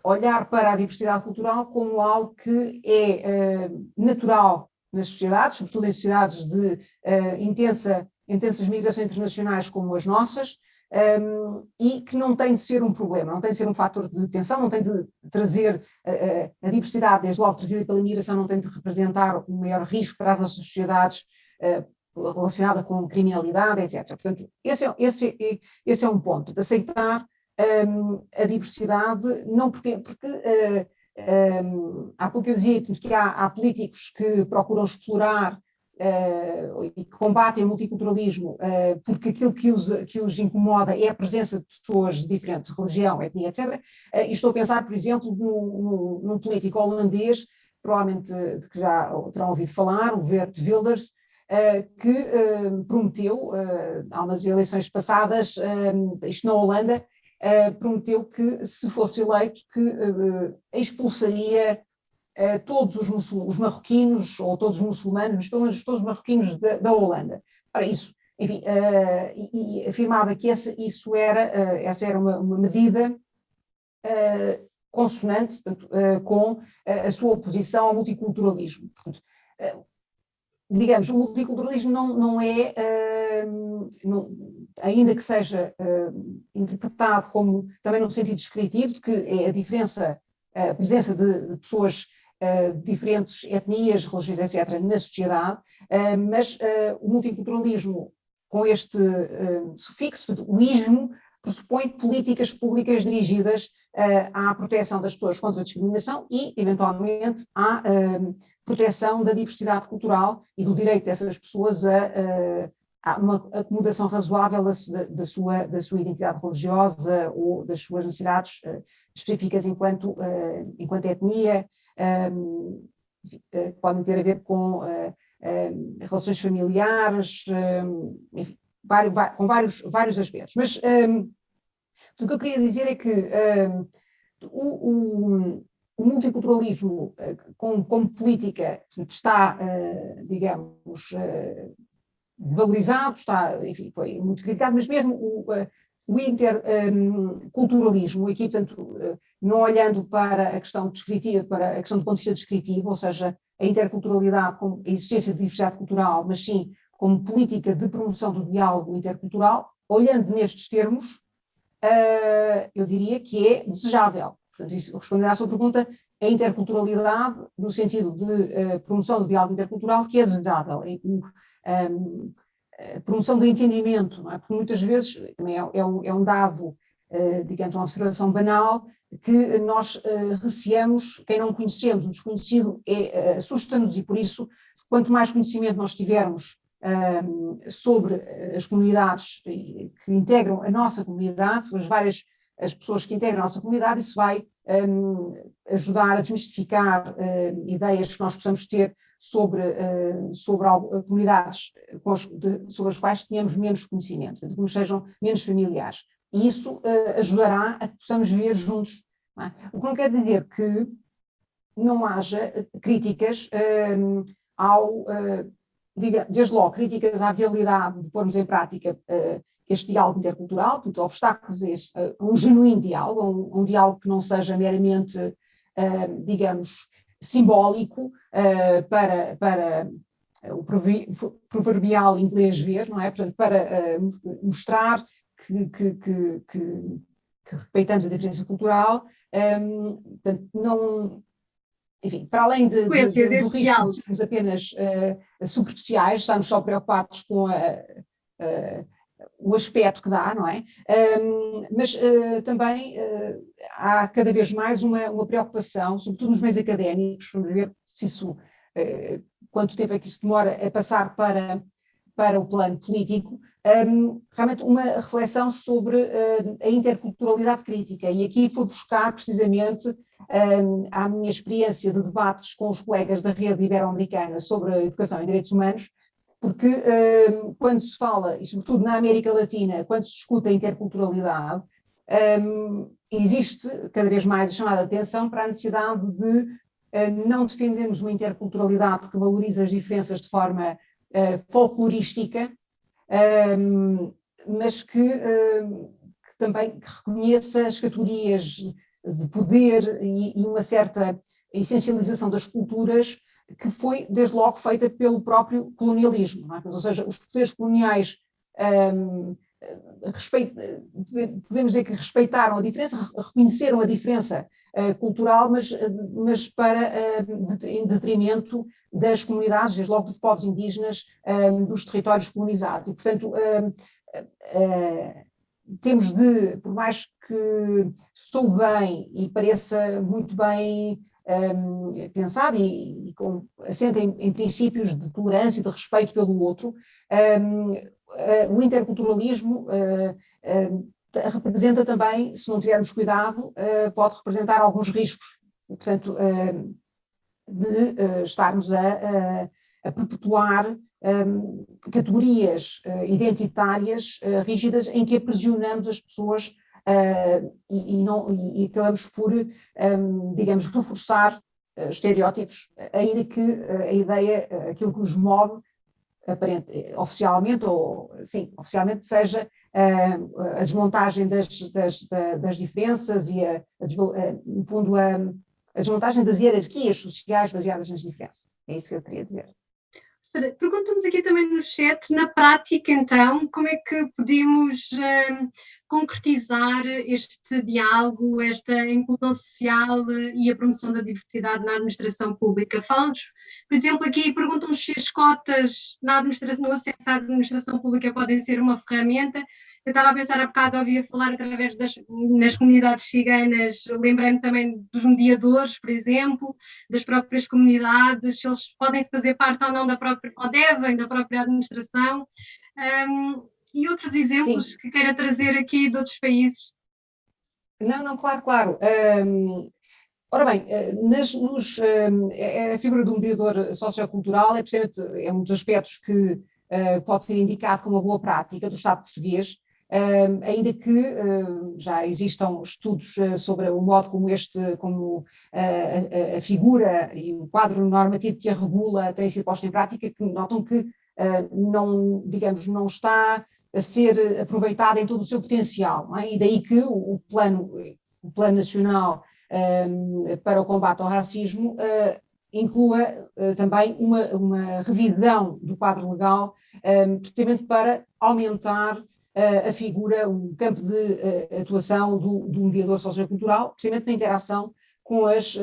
olhar para a diversidade cultural como algo que é natural nas sociedades, sobretudo em sociedades de intensas migrações internacionais como as nossas, e que não tem de ser um problema, não tem de ser um fator de tensão, não tem de trazer a diversidade, desde logo trazida pela imigração, não tem de representar um maior risco para as nossas sociedades relacionada com criminalidade, etc. Portanto, esse é um ponto, de aceitar a diversidade, não porque há pouco eu dizia que há políticos que procuram explorar e que combatem o multiculturalismo porque aquilo que os incomoda é a presença de pessoas de diferentes religião, etnia, etc. E estou a pensar, por exemplo, num político holandês, provavelmente de que já terão ouvido falar, o Geert Wilders, que prometeu, há umas eleições passadas, isto na Holanda, prometeu que, se fosse eleito, que expulsaria todos os marroquinos, ou todos os muçulmanos, mas pelo menos todos os marroquinos da Holanda. Ora, isso, enfim, e afirmava que essa era uma medida consonante, portanto, com a sua oposição ao multiculturalismo. Portanto, digamos, o multiculturalismo não é, ainda que seja interpretado como também no sentido descritivo, de que é a presença de pessoas diferentes etnias, religiões, etc., na sociedade, mas o multiculturalismo, com este sufixo de o ismo, pressupõe políticas públicas dirigidas à proteção das pessoas contra a discriminação e, eventualmente, à proteção da diversidade cultural e do direito dessas pessoas a uma acomodação razoável da sua identidade religiosa ou das suas necessidades específicas enquanto etnia, podem ter a ver com relações familiares, enfim, com vários aspectos. Mas o que eu queria dizer é que o multiculturalismo como política está, digamos, valorizado, enfim, foi muito criticado, mas mesmo o interculturalismo, aqui, portanto, não olhando para a questão descritiva, para a questão do ponto de vista descritivo, ou seja, a interculturalidade como a existência de diversidade cultural, mas sim como política de promoção do diálogo intercultural, olhando nestes termos, eu diria que é desejável. Portanto, isso, respondendo à sua pergunta, a interculturalidade, no sentido de promoção do diálogo intercultural, que é desejável. Promoção do entendimento, não é? Porque muitas vezes, também é um dado, digamos, uma observação banal, que nós receamos quem não conhecemos, o desconhecido assusta-nos e por isso, quanto mais conhecimento nós tivermos sobre as comunidades que integram a nossa comunidade, sobre as pessoas que integram a nossa comunidade, isso vai ajudar a desmistificar ideias que nós possamos ter sobre comunidades sobre as quais tenhamos menos conhecimento, que nos sejam menos familiares. E isso ajudará a que possamos viver juntos. Não é? O que não quer dizer que não haja críticas desde logo, críticas à viabilidade de pormos em prática este diálogo intercultural, portanto, obstáculos a um genuíno diálogo, a um diálogo que não seja meramente, digamos, simbólico para o proverbial inglês ver, não é? Portanto, para mostrar que respeitamos a diferença cultural, portanto, não... Enfim, para além do risco de sermos apenas superficiais, estamos só preocupados com o aspecto que dá, não é? Mas também há cada vez mais uma preocupação, sobretudo nos meios académicos, vamos ver se isso, quanto tempo é que isso demora a passar para o plano político, realmente uma reflexão sobre a interculturalidade crítica, e aqui fui buscar precisamente à minha experiência de debates com os colegas da rede ibero-americana sobre a educação e direitos humanos, porque quando se fala, e sobretudo na América Latina, quando se discute a interculturalidade, existe cada vez mais a chamada atenção para a necessidade de não defendermos uma interculturalidade que valoriza as diferenças de forma folclorística, mas que também reconheça as categorias de poder e uma certa essencialização das culturas que foi, desde logo, feita pelo próprio colonialismo, não é? Ou seja, os poderes coloniais podemos dizer que respeitaram a diferença, reconheceram a diferença cultural, mas em detrimento das comunidades, desde logo dos povos indígenas, dos territórios colonizados. E, portanto, temos de, por mais que soe bem e pareça muito bem pensado e assenta em princípios de tolerância e de respeito pelo outro, o interculturalismo representa também, se não tivermos cuidado, pode representar alguns riscos, portanto, de estarmos a perpetuar categorias identitárias rígidas em que aprisionamos as pessoas e acabamos por, digamos, reforçar estereótipos, ainda que a ideia, aquilo que nos move, oficialmente, oficialmente seja a desmontagem das diferenças e, no fundo, a desmontagem das hierarquias sociais baseadas nas diferenças. É isso que eu queria dizer. Professora, perguntam-nos aqui também no chat, na prática, então, como é que podemos concretizar este diálogo, esta inclusão social e a promoção da diversidade na administração pública? Fala-nos, por exemplo, aqui perguntam-nos se as cotas na administração, no acesso à administração pública podem ser uma ferramenta. Eu estava a pensar há bocado, ouvia falar através nas comunidades ciganas, lembrei-me também dos mediadores, por exemplo, das próprias comunidades, se eles podem fazer parte ou não da própria, ou devem, da própria administração. E outros exemplos que queira trazer aqui de outros países? Não, claro. Ora bem, a figura do mediador sociocultural é precisamente um dos aspectos que pode ser indicado como uma boa prática do Estado português, ainda que já existam estudos sobre o modo como a figura e o quadro normativo que a regula tem sido posto em prática, que notam que não está a ser aproveitada em todo o seu potencial, não é? E daí que o plano nacional para o combate ao racismo inclua também uma revisão do quadro legal, precisamente para aumentar a figura, o campo de atuação do mediador sociocultural, precisamente na interação com as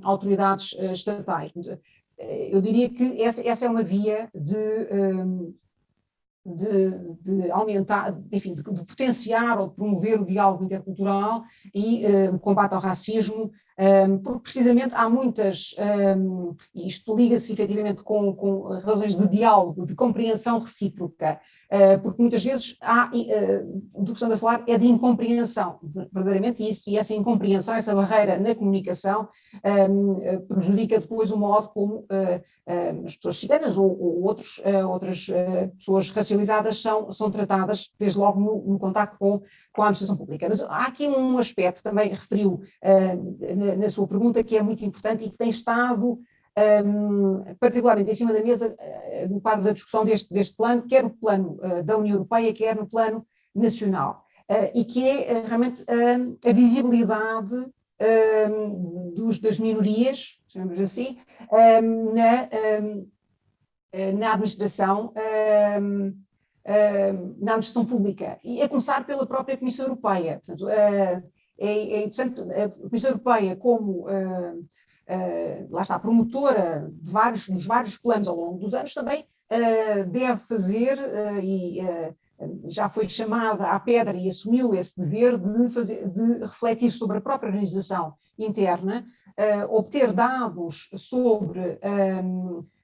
autoridades estatais. Eu diria que essa é uma via de aumentar, enfim, de potenciar ou de promover o diálogo intercultural e o combate ao racismo, porque precisamente há muitas, e isto liga-se efetivamente com razões de diálogo, de compreensão recíproca, porque muitas vezes do que estamos a falar é de incompreensão, verdadeiramente isso, e essa incompreensão, essa barreira na comunicação prejudica depois o modo como as pessoas ciganas ou outras pessoas racializadas são tratadas, desde logo no contacto com a administração pública. Mas há aqui um aspecto, também referiu na sua pergunta, que é muito importante e que tem estado particularmente em cima da mesa no quadro da discussão deste plano, quer o plano da União Europeia, quer no plano nacional, e que é realmente a visibilidade das minorias, chamamos assim, na administração pública, e a começar pela própria Comissão Europeia. Portanto, é interessante, a Comissão Europeia, como lá está, promotora dos vários planos ao longo dos anos, também deve fazer, e já foi chamada à pedra e assumiu esse dever de refletir sobre a própria organização interna, obter dados sobre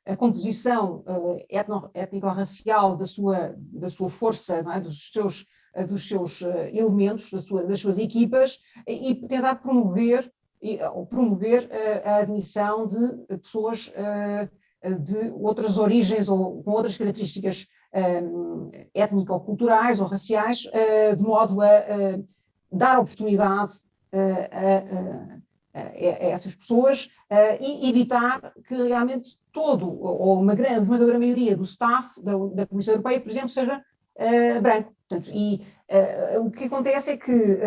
a composição étnico-racial da sua força, não é? dos seus elementos, das suas equipas, e tentar promover a admissão de pessoas de outras origens ou com outras características étnico-culturais ou raciais, de modo a dar oportunidade a essas pessoas e evitar que realmente ou uma esmagadora maioria do staff da Comissão Europeia, por exemplo, seja branco. Portanto, o que acontece é que,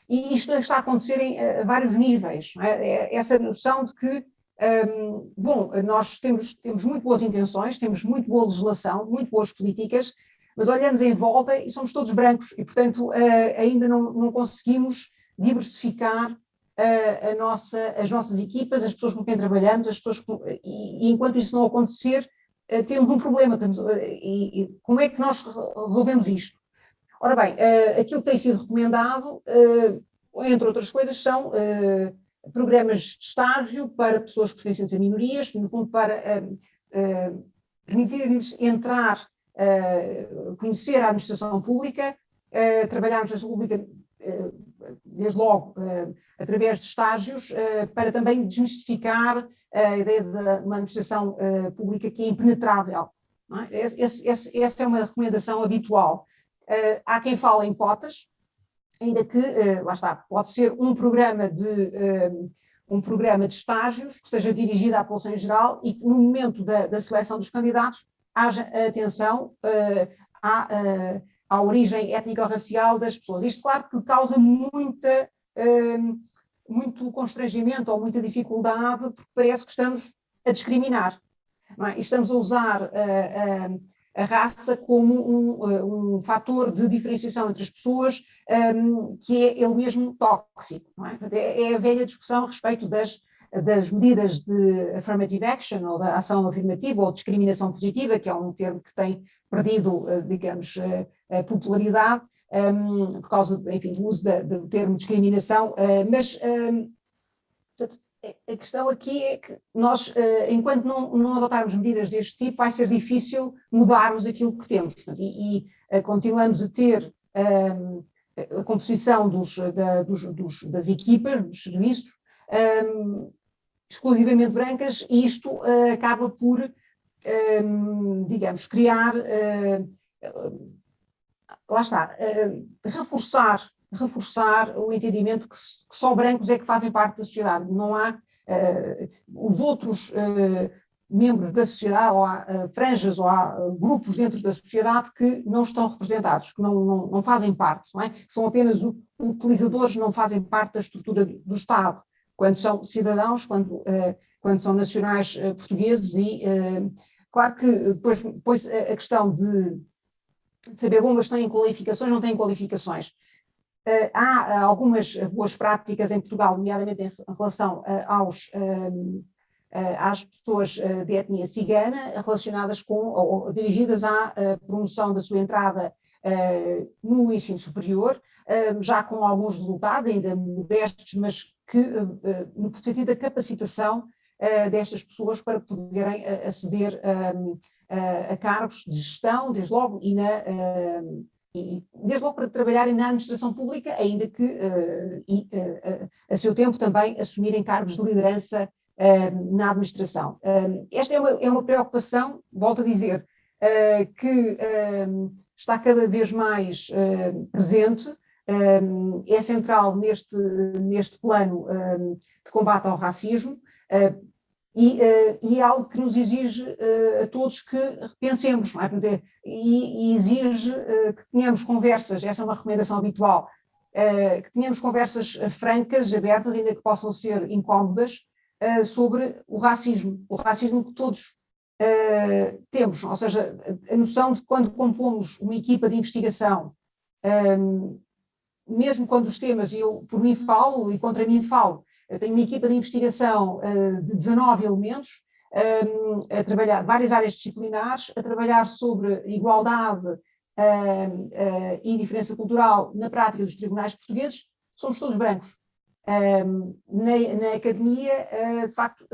e isto está a acontecer a vários níveis, não é? Essa noção de que, nós temos muito boas intenções, temos muito boa legislação, muito boas políticas, mas olhamos em volta e somos todos brancos e, portanto, ainda não conseguimos diversificar as nossas equipas, as pessoas com quem trabalhamos, e enquanto isso não acontecer, temos um problema. E como é que nós resolvemos isto? Ora bem, aquilo que tem sido recomendado, entre outras coisas, são programas de estágio para pessoas pertencentes a minorias, no fundo para permitir-lhes entrar, conhecer a administração pública, trabalhar na administração pública, desde logo, através de estágios, para também desmistificar a ideia de uma administração pública que é impenetrável. Não é? Essa é uma recomendação habitual. Há quem fale em cotas, ainda que, lá está, pode ser um programa de estágios que seja dirigido à população em geral e que no momento da seleção dos candidatos haja atenção à origem étnico-racial das pessoas. Isto, claro, que causa muito constrangimento ou muita dificuldade, porque parece que estamos a discriminar, não é? E estamos a usar a raça como um fator de diferenciação entre as pessoas, que é ele mesmo tóxico, não é? É a velha discussão a respeito das medidas de affirmative action, ou da ação afirmativa, ou discriminação positiva, que é um termo que tem perdido, digamos, a popularidade, por causa, enfim, do uso do termo discriminação, mas a questão aqui é que nós, enquanto não adotarmos medidas deste tipo, vai ser difícil mudarmos aquilo que temos, e continuamos a ter a composição das equipas, dos serviços, exclusivamente brancas, e isto acaba por, digamos, criar, lá está, reforçar o entendimento que só brancos é que fazem parte da sociedade, não há os outros membros da sociedade, ou há franjas, ou há grupos dentro da sociedade que não estão representados, que não fazem parte, não é? São apenas utilizadores, não fazem parte da estrutura do Estado, quando são cidadãos, quando são nacionais portugueses, e claro que depois a questão de saber, bom, mas têm qualificações, não têm qualificações. Há algumas boas práticas em Portugal, nomeadamente em relação às pessoas de etnia cigana, relacionadas ou dirigidas à promoção da sua entrada no ensino superior, já com alguns resultados, ainda modestos, mas que, no sentido da capacitação destas pessoas para poderem aceder a cargos de gestão, desde logo, e desde logo para trabalharem na administração pública, ainda que a seu tempo também assumirem cargos de liderança na administração. Esta é uma preocupação, volto a dizer, que está cada vez mais presente, é central neste plano de combate ao racismo, e é algo que nos exige a todos que pensemos, não é? E exige que tenhamos conversas, essa é uma recomendação habitual, que tenhamos conversas francas, abertas, ainda que possam ser incómodas, sobre o racismo que todos temos, ou seja, a noção de quando compomos uma equipa de investigação, mesmo quando os temas, e eu por mim falo e contra mim falo, eu tenho uma equipa de investigação de 19 elementos, a trabalhar várias áreas disciplinares, a trabalhar sobre igualdade e diferença cultural na prática dos tribunais portugueses, somos todos brancos. Na academia, de facto,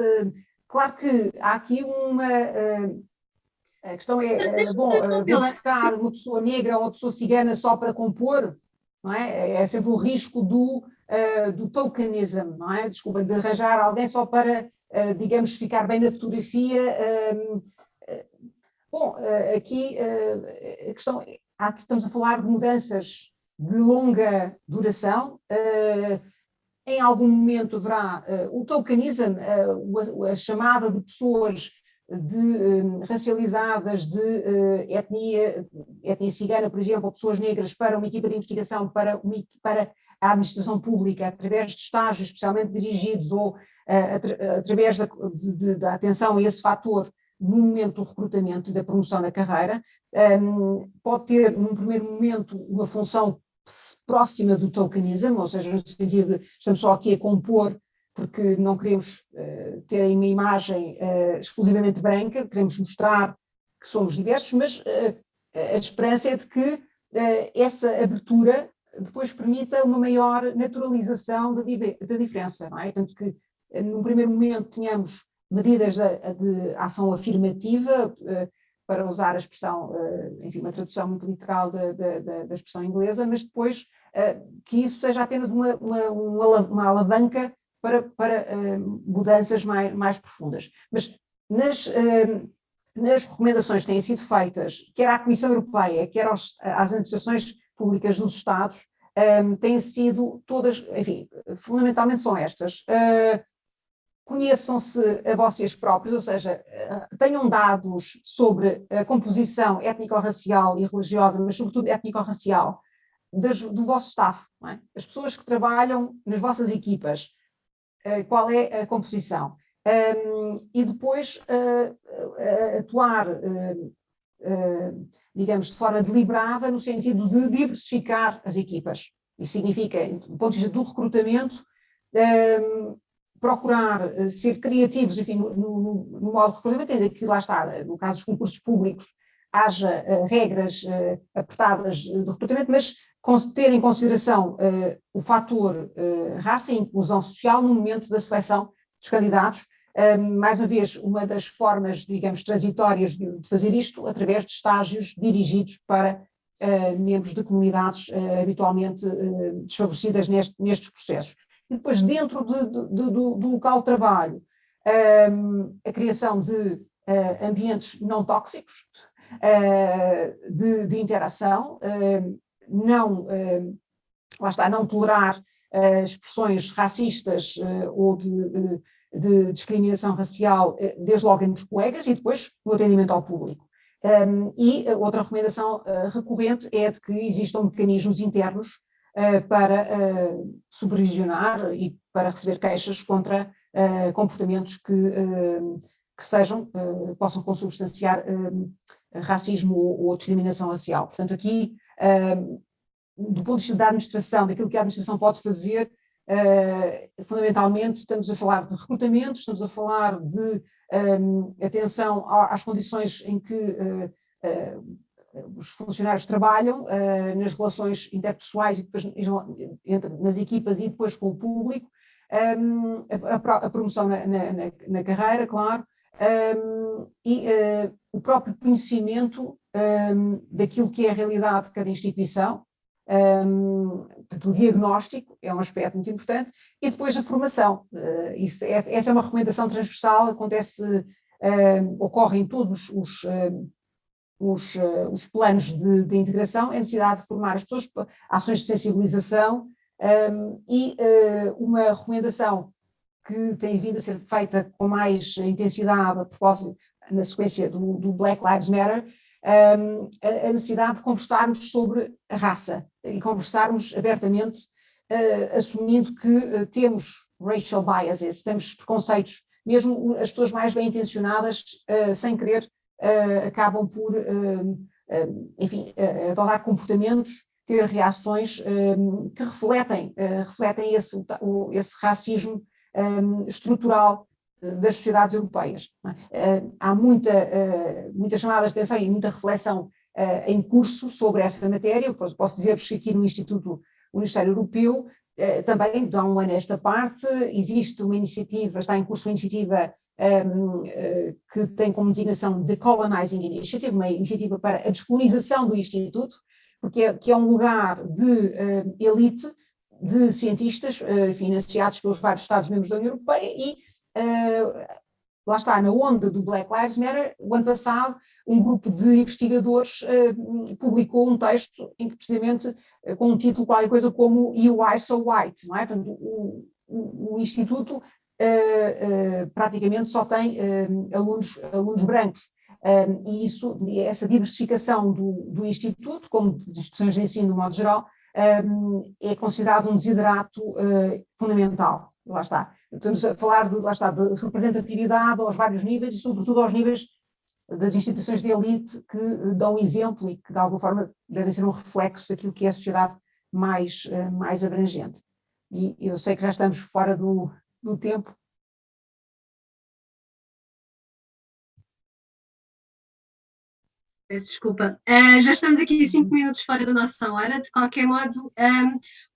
claro que há aqui a questão é, bom, vou buscar uma pessoa negra ou uma pessoa cigana só para compor, não é? É sempre o risco do tokenism, não é? Desculpa, de arranjar alguém só para, digamos, ficar bem na fotografia. Bom, aqui a questão, aqui estamos a falar de mudanças de longa duração. Em algum momento haverá o tokenism, a chamada de pessoas racializadas de etnia cigana, por exemplo, ou pessoas negras para uma equipa de investigação, para a administração pública, através de estágios especialmente dirigidos, ou através da atenção a esse fator no momento do recrutamento e da promoção na carreira, pode ter, num primeiro momento, uma função próxima do tokenism, ou seja, no sentido de estamos só aqui a compor porque não queremos ter uma imagem exclusivamente branca, queremos mostrar que somos diversos, mas a esperança é de que essa abertura depois permita uma maior naturalização da diferença, não é? Tanto que num primeiro momento tínhamos medidas de ação afirmativa, para usar a expressão, enfim, uma tradução muito literal da expressão inglesa, mas depois que isso seja apenas uma alavanca para mudanças mais profundas. Mas nas recomendações que têm sido feitas, quer à Comissão Europeia, quer às administrações públicas dos Estados, têm sido todas, enfim, fundamentalmente são estas. Conheçam-se a vocês próprios, ou seja, tenham dados sobre a composição étnico-racial e religiosa, mas sobretudo étnico-racial, do vosso staff, não é? As pessoas que trabalham nas vossas equipas, qual é a composição? E depois atuar, digamos, de forma deliberada no sentido de diversificar as equipas. Isso significa, do ponto de vista do recrutamento, procurar ser criativos, enfim, no modo de recrutamento, ainda que lá está, no caso dos concursos públicos, haja regras apertadas de recrutamento, mas ter em consideração o fator raça e inclusão social no momento da seleção dos candidatos. Mais uma vez, uma das formas, digamos, transitórias de fazer isto, através de estágios dirigidos para membros de comunidades habitualmente desfavorecidas nestes processos. E depois, dentro do local de trabalho, a criação de ambientes não tóxicos, de interação, lá está, não tolerar expressões racistas ou de discriminação racial, desde logo entre colegas e depois no atendimento ao público. E outra recomendação recorrente é de que existam mecanismos internos para supervisionar e para receber queixas contra comportamentos que possam consubstanciar racismo ou discriminação racial. Portanto, aqui, do ponto de vista da administração, daquilo que a administração pode fazer, fundamentalmente estamos a falar de recrutamento, estamos a falar de atenção às condições em que os funcionários trabalham, nas relações interpessoais e depois nas equipas e depois com o público, a promoção na carreira, claro, e o próprio conhecimento daquilo que é a realidade de cada instituição. Portanto, o diagnóstico é um aspecto muito importante, e depois a formação. Essa é uma recomendação transversal, ocorre em todos os planos de integração, é a necessidade de formar as pessoas, ações de sensibilização, e uma recomendação que tem vindo a ser feita com mais intensidade a propósito, na sequência do Black Lives Matter, a necessidade de conversarmos sobre a raça e conversarmos abertamente, assumindo que temos racial biases, temos preconceitos, mesmo as pessoas mais bem intencionadas, sem querer, acabam por, enfim, adotar comportamentos, ter reações que refletem esse racismo estrutural das sociedades europeias. Há muitas chamadas de atenção e muita reflexão em curso sobre essa matéria. Posso dizer-vos que aqui no Instituto Universitário Europeu, também há um ano esta parte, existe uma iniciativa, está em curso uma iniciativa que tem como designação Decolonizing Initiative, uma iniciativa para a descolonização do Instituto, que é um lugar de elite, de cientistas financiados pelos vários Estados-membros da União Europeia, e lá está, na onda do Black Lives Matter, o ano passado, um grupo de investigadores publicou um texto em que, precisamente, com um título qualquer coisa como You Are So White, não é? Portanto, o Instituto praticamente só tem alunos brancos, e essa diversificação do Instituto, como das instituições de ensino de modo geral, é considerado um desiderato fundamental. Lá está. Estamos a falar de representatividade aos vários níveis e, sobretudo, aos níveis das instituições de elite que dão exemplo e que, de alguma forma, devem ser um reflexo daquilo que é a sociedade mais abrangente. E eu sei que já estamos fora do tempo. Peço desculpa. Já estamos aqui 5 minutos fora da nossa hora, de qualquer modo,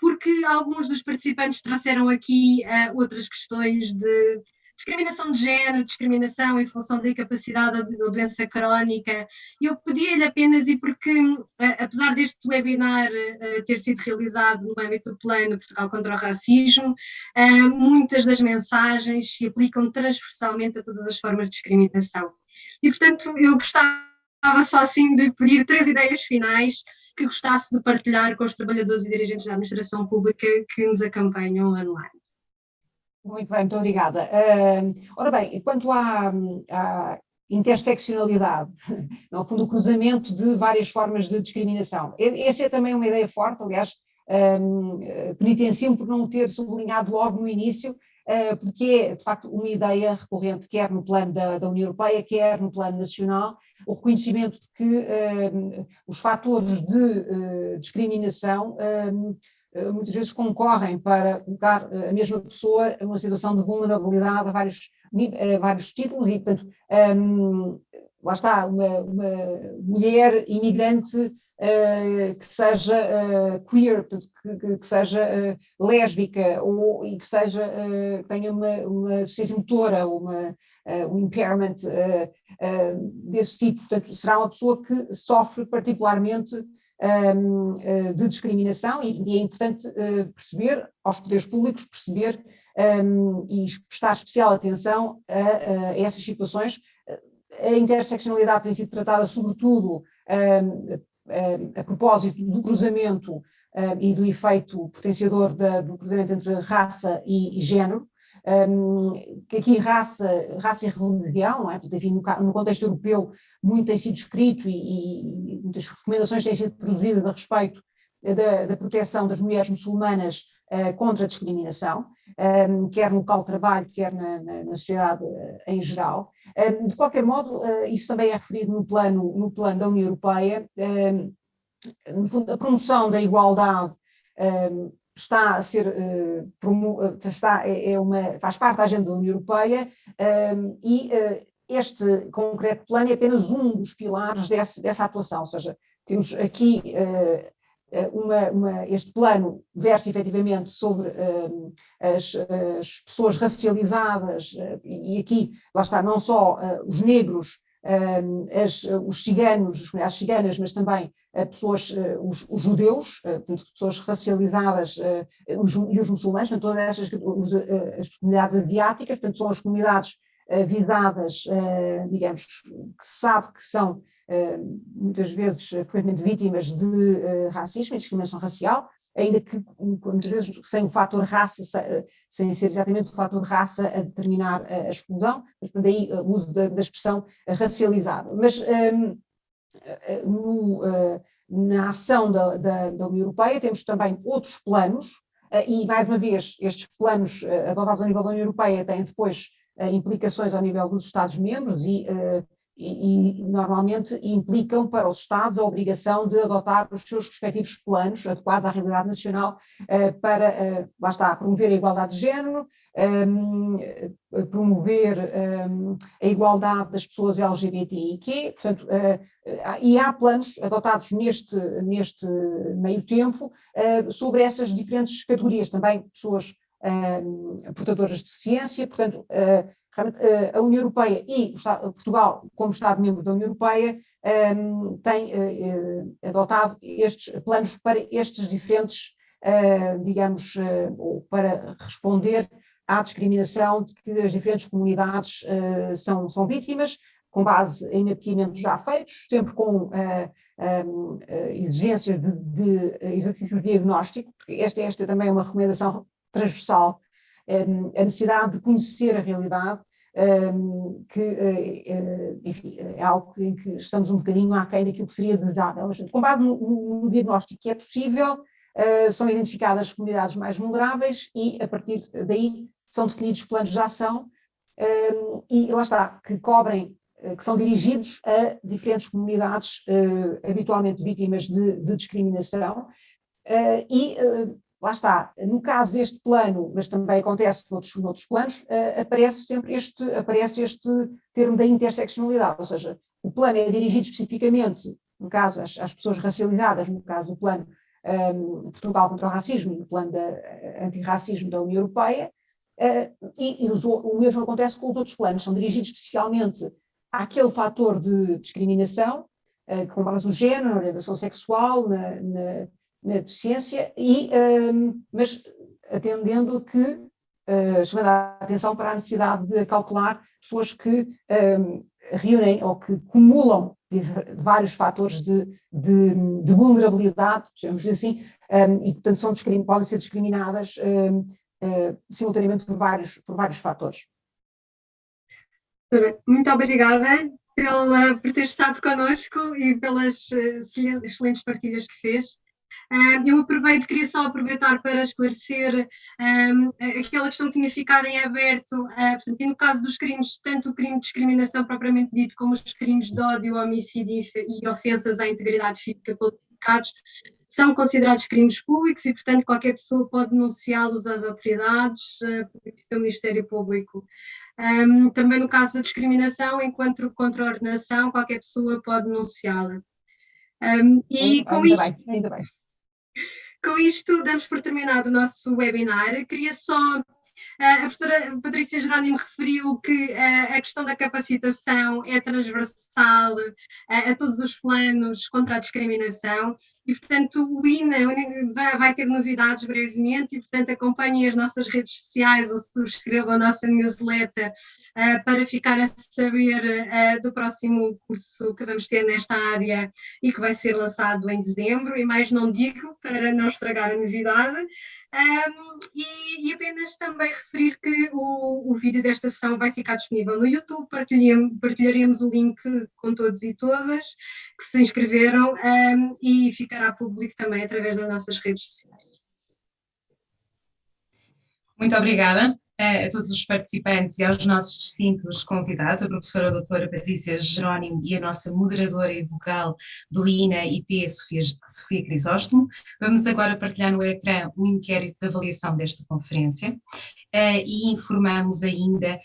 porque alguns dos participantes trouxeram aqui outras questões de discriminação de género, discriminação em função da incapacidade da doença crónica. Eu pedia-lhe apenas, e porque apesar deste webinar ter sido realizado no âmbito do Plano Portugal contra o Racismo, muitas das mensagens se aplicam transversalmente a todas as formas de discriminação. E, portanto, eu gostava só assim de pedir 3 ideias finais que gostasse de partilhar com os trabalhadores e dirigentes da administração pública que nos acompanham online. Muito bem, muito obrigada. Ora bem, quanto à interseccionalidade, no fundo o cruzamento de várias formas de discriminação, essa é também uma ideia forte, aliás, penitencio-me por não ter sublinhado logo no início, porque é, de facto, uma ideia recorrente, quer no plano da União Europeia, quer no plano nacional, o reconhecimento de que os fatores de discriminação muitas vezes concorrem para colocar a mesma pessoa em uma situação de vulnerabilidade a vários títulos e, portanto, lá está, uma mulher imigrante que seja queer, portanto, que seja lésbica e que tenha uma deficiência motora ou um impairment desse tipo, portanto, será uma pessoa que sofre particularmente de discriminação e é importante perceber, aos poderes públicos, perceber e prestar especial atenção a essas situações. A interseccionalidade tem sido tratada sobretudo a propósito do cruzamento e do efeito potenciador do cruzamento entre raça e género, que aqui raça e religião, não é? Portanto, enfim, no contexto europeu muito tem sido escrito e muitas recomendações têm sido produzidas a respeito da proteção das mulheres muçulmanas contra a discriminação, quer no local de trabalho, quer na sociedade em geral. De qualquer modo, isso também é referido no plano da União Europeia. No fundo, a promoção da igualdade está a ser faz parte da agenda da União Europeia e este concreto plano é apenas um dos pilares dessa atuação, ou seja, temos aqui este plano versa efetivamente sobre as pessoas racializadas e aqui, lá está, não só os negros, os ciganos, as comunidades ciganas, mas também os judeus, portanto, pessoas racializadas e os muçulmanos, portanto, todas as comunidades asiáticas, portanto, são as comunidades visadas, digamos, que se sabe que são muitas vezes frequentemente vítimas de racismo e discriminação racial, ainda que muitas vezes sem o fator raça, sem ser exatamente o fator raça a determinar a exclusão, mas daí o uso da expressão racializada. Mas na ação da União Europeia temos também outros planos, e mais uma vez estes planos adotados ao nível da União Europeia têm depois implicações ao nível dos Estados-membros e normalmente implicam para os Estados a obrigação de adotar os seus respectivos planos adequados à realidade nacional para, lá está, promover a igualdade de género, promover a igualdade das pessoas LGBTIQ, portanto, e há planos adotados neste meio tempo sobre essas diferentes categorias, também pessoas portadoras de deficiência, portanto, a União Europeia e Portugal, como Estado-membro da União Europeia, têm adotado estes planos para estes diferentes, digamos, para responder à discriminação de que as diferentes comunidades são vítimas, com base em mapeamentos já feitos, sempre com exigências de exercício diagnóstico, porque esta também é uma recomendação transversal, a necessidade de conhecer a realidade, que enfim, é algo em que estamos um bocadinho aquém daquilo que seria desejável. Mas, com base no diagnóstico que é possível, são identificadas as comunidades mais vulneráveis e, a partir daí, são definidos planos de ação e, lá está, que são dirigidos a diferentes comunidades habitualmente vítimas de discriminação lá está, no caso deste plano, mas também acontece noutros planos, aparece este termo da interseccionalidade, ou seja, o plano é dirigido especificamente, no caso, às pessoas racializadas, no caso do plano Portugal contra o racismo e no plano antirracismo da União Europeia, o mesmo acontece com os outros planos, são dirigidos especialmente àquele fator de discriminação, com base no género, na orientação sexual, na deficiência, mas atendendo a que, chamando a atenção para a necessidade de cautelar pessoas que reúnem ou que acumulam vários fatores de vulnerabilidade, digamos assim, e portanto podem ser discriminadas simultaneamente por vários fatores. Muito obrigada por ter estado connosco e pelas excelentes partilhas que fez. Eu queria só aproveitar para esclarecer aquela questão que tinha ficado em aberto, portanto, e no caso dos crimes, tanto o crime de discriminação propriamente dito, como os crimes de ódio, homicídio e ofensas à integridade física qualificados, são considerados crimes públicos e, portanto, qualquer pessoa pode denunciá-los às autoridades, ao Ministério Público. Também no caso da discriminação, enquanto contraordenação, qualquer pessoa pode denunciá-la. E com isto, ainda bem. Com isto, damos por terminado o nosso webinar. Queria só... A professora Patrícia Jerónimo referiu que a questão da capacitação é transversal a todos os planos contra a discriminação e, portanto, o INA vai ter novidades brevemente e, portanto, acompanhem as nossas redes sociais ou subscrevam a nossa newsletter para ficar a saber do próximo curso que vamos ter nesta área e que vai ser lançado em dezembro. E mais não digo, para não estragar a novidade. E apenas também referir que o vídeo desta sessão vai ficar disponível no YouTube, partilharemos o link com todos e todas que se inscreveram e ficará público também através das nossas redes sociais. Muito obrigada a todos os participantes e aos nossos distintos convidados, a professora doutora Patrícia Jerónimo e a nossa moderadora e vogal do INA-IP, Sofia Crisóstomo. Vamos agora partilhar no ecrã o inquérito de avaliação desta conferência e informamos ainda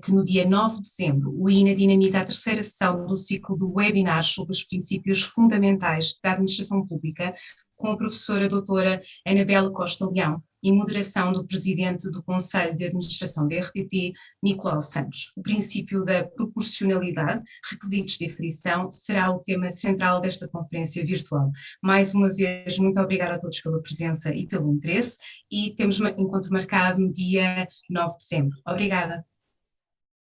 que no dia 9 de dezembro o INA dinamiza a terceira sessão do ciclo de webinars sobre os princípios fundamentais da administração pública com a professora doutora Anabela Costa Leão e moderação do presidente do Conselho de Administração da RTP, Nicolau Santos. O princípio da proporcionalidade, requisitos de aferição, será o tema central desta conferência virtual. Mais uma vez, muito obrigada a todos pela presença e pelo interesse e temos um encontro marcado no dia 9 de dezembro. Obrigada.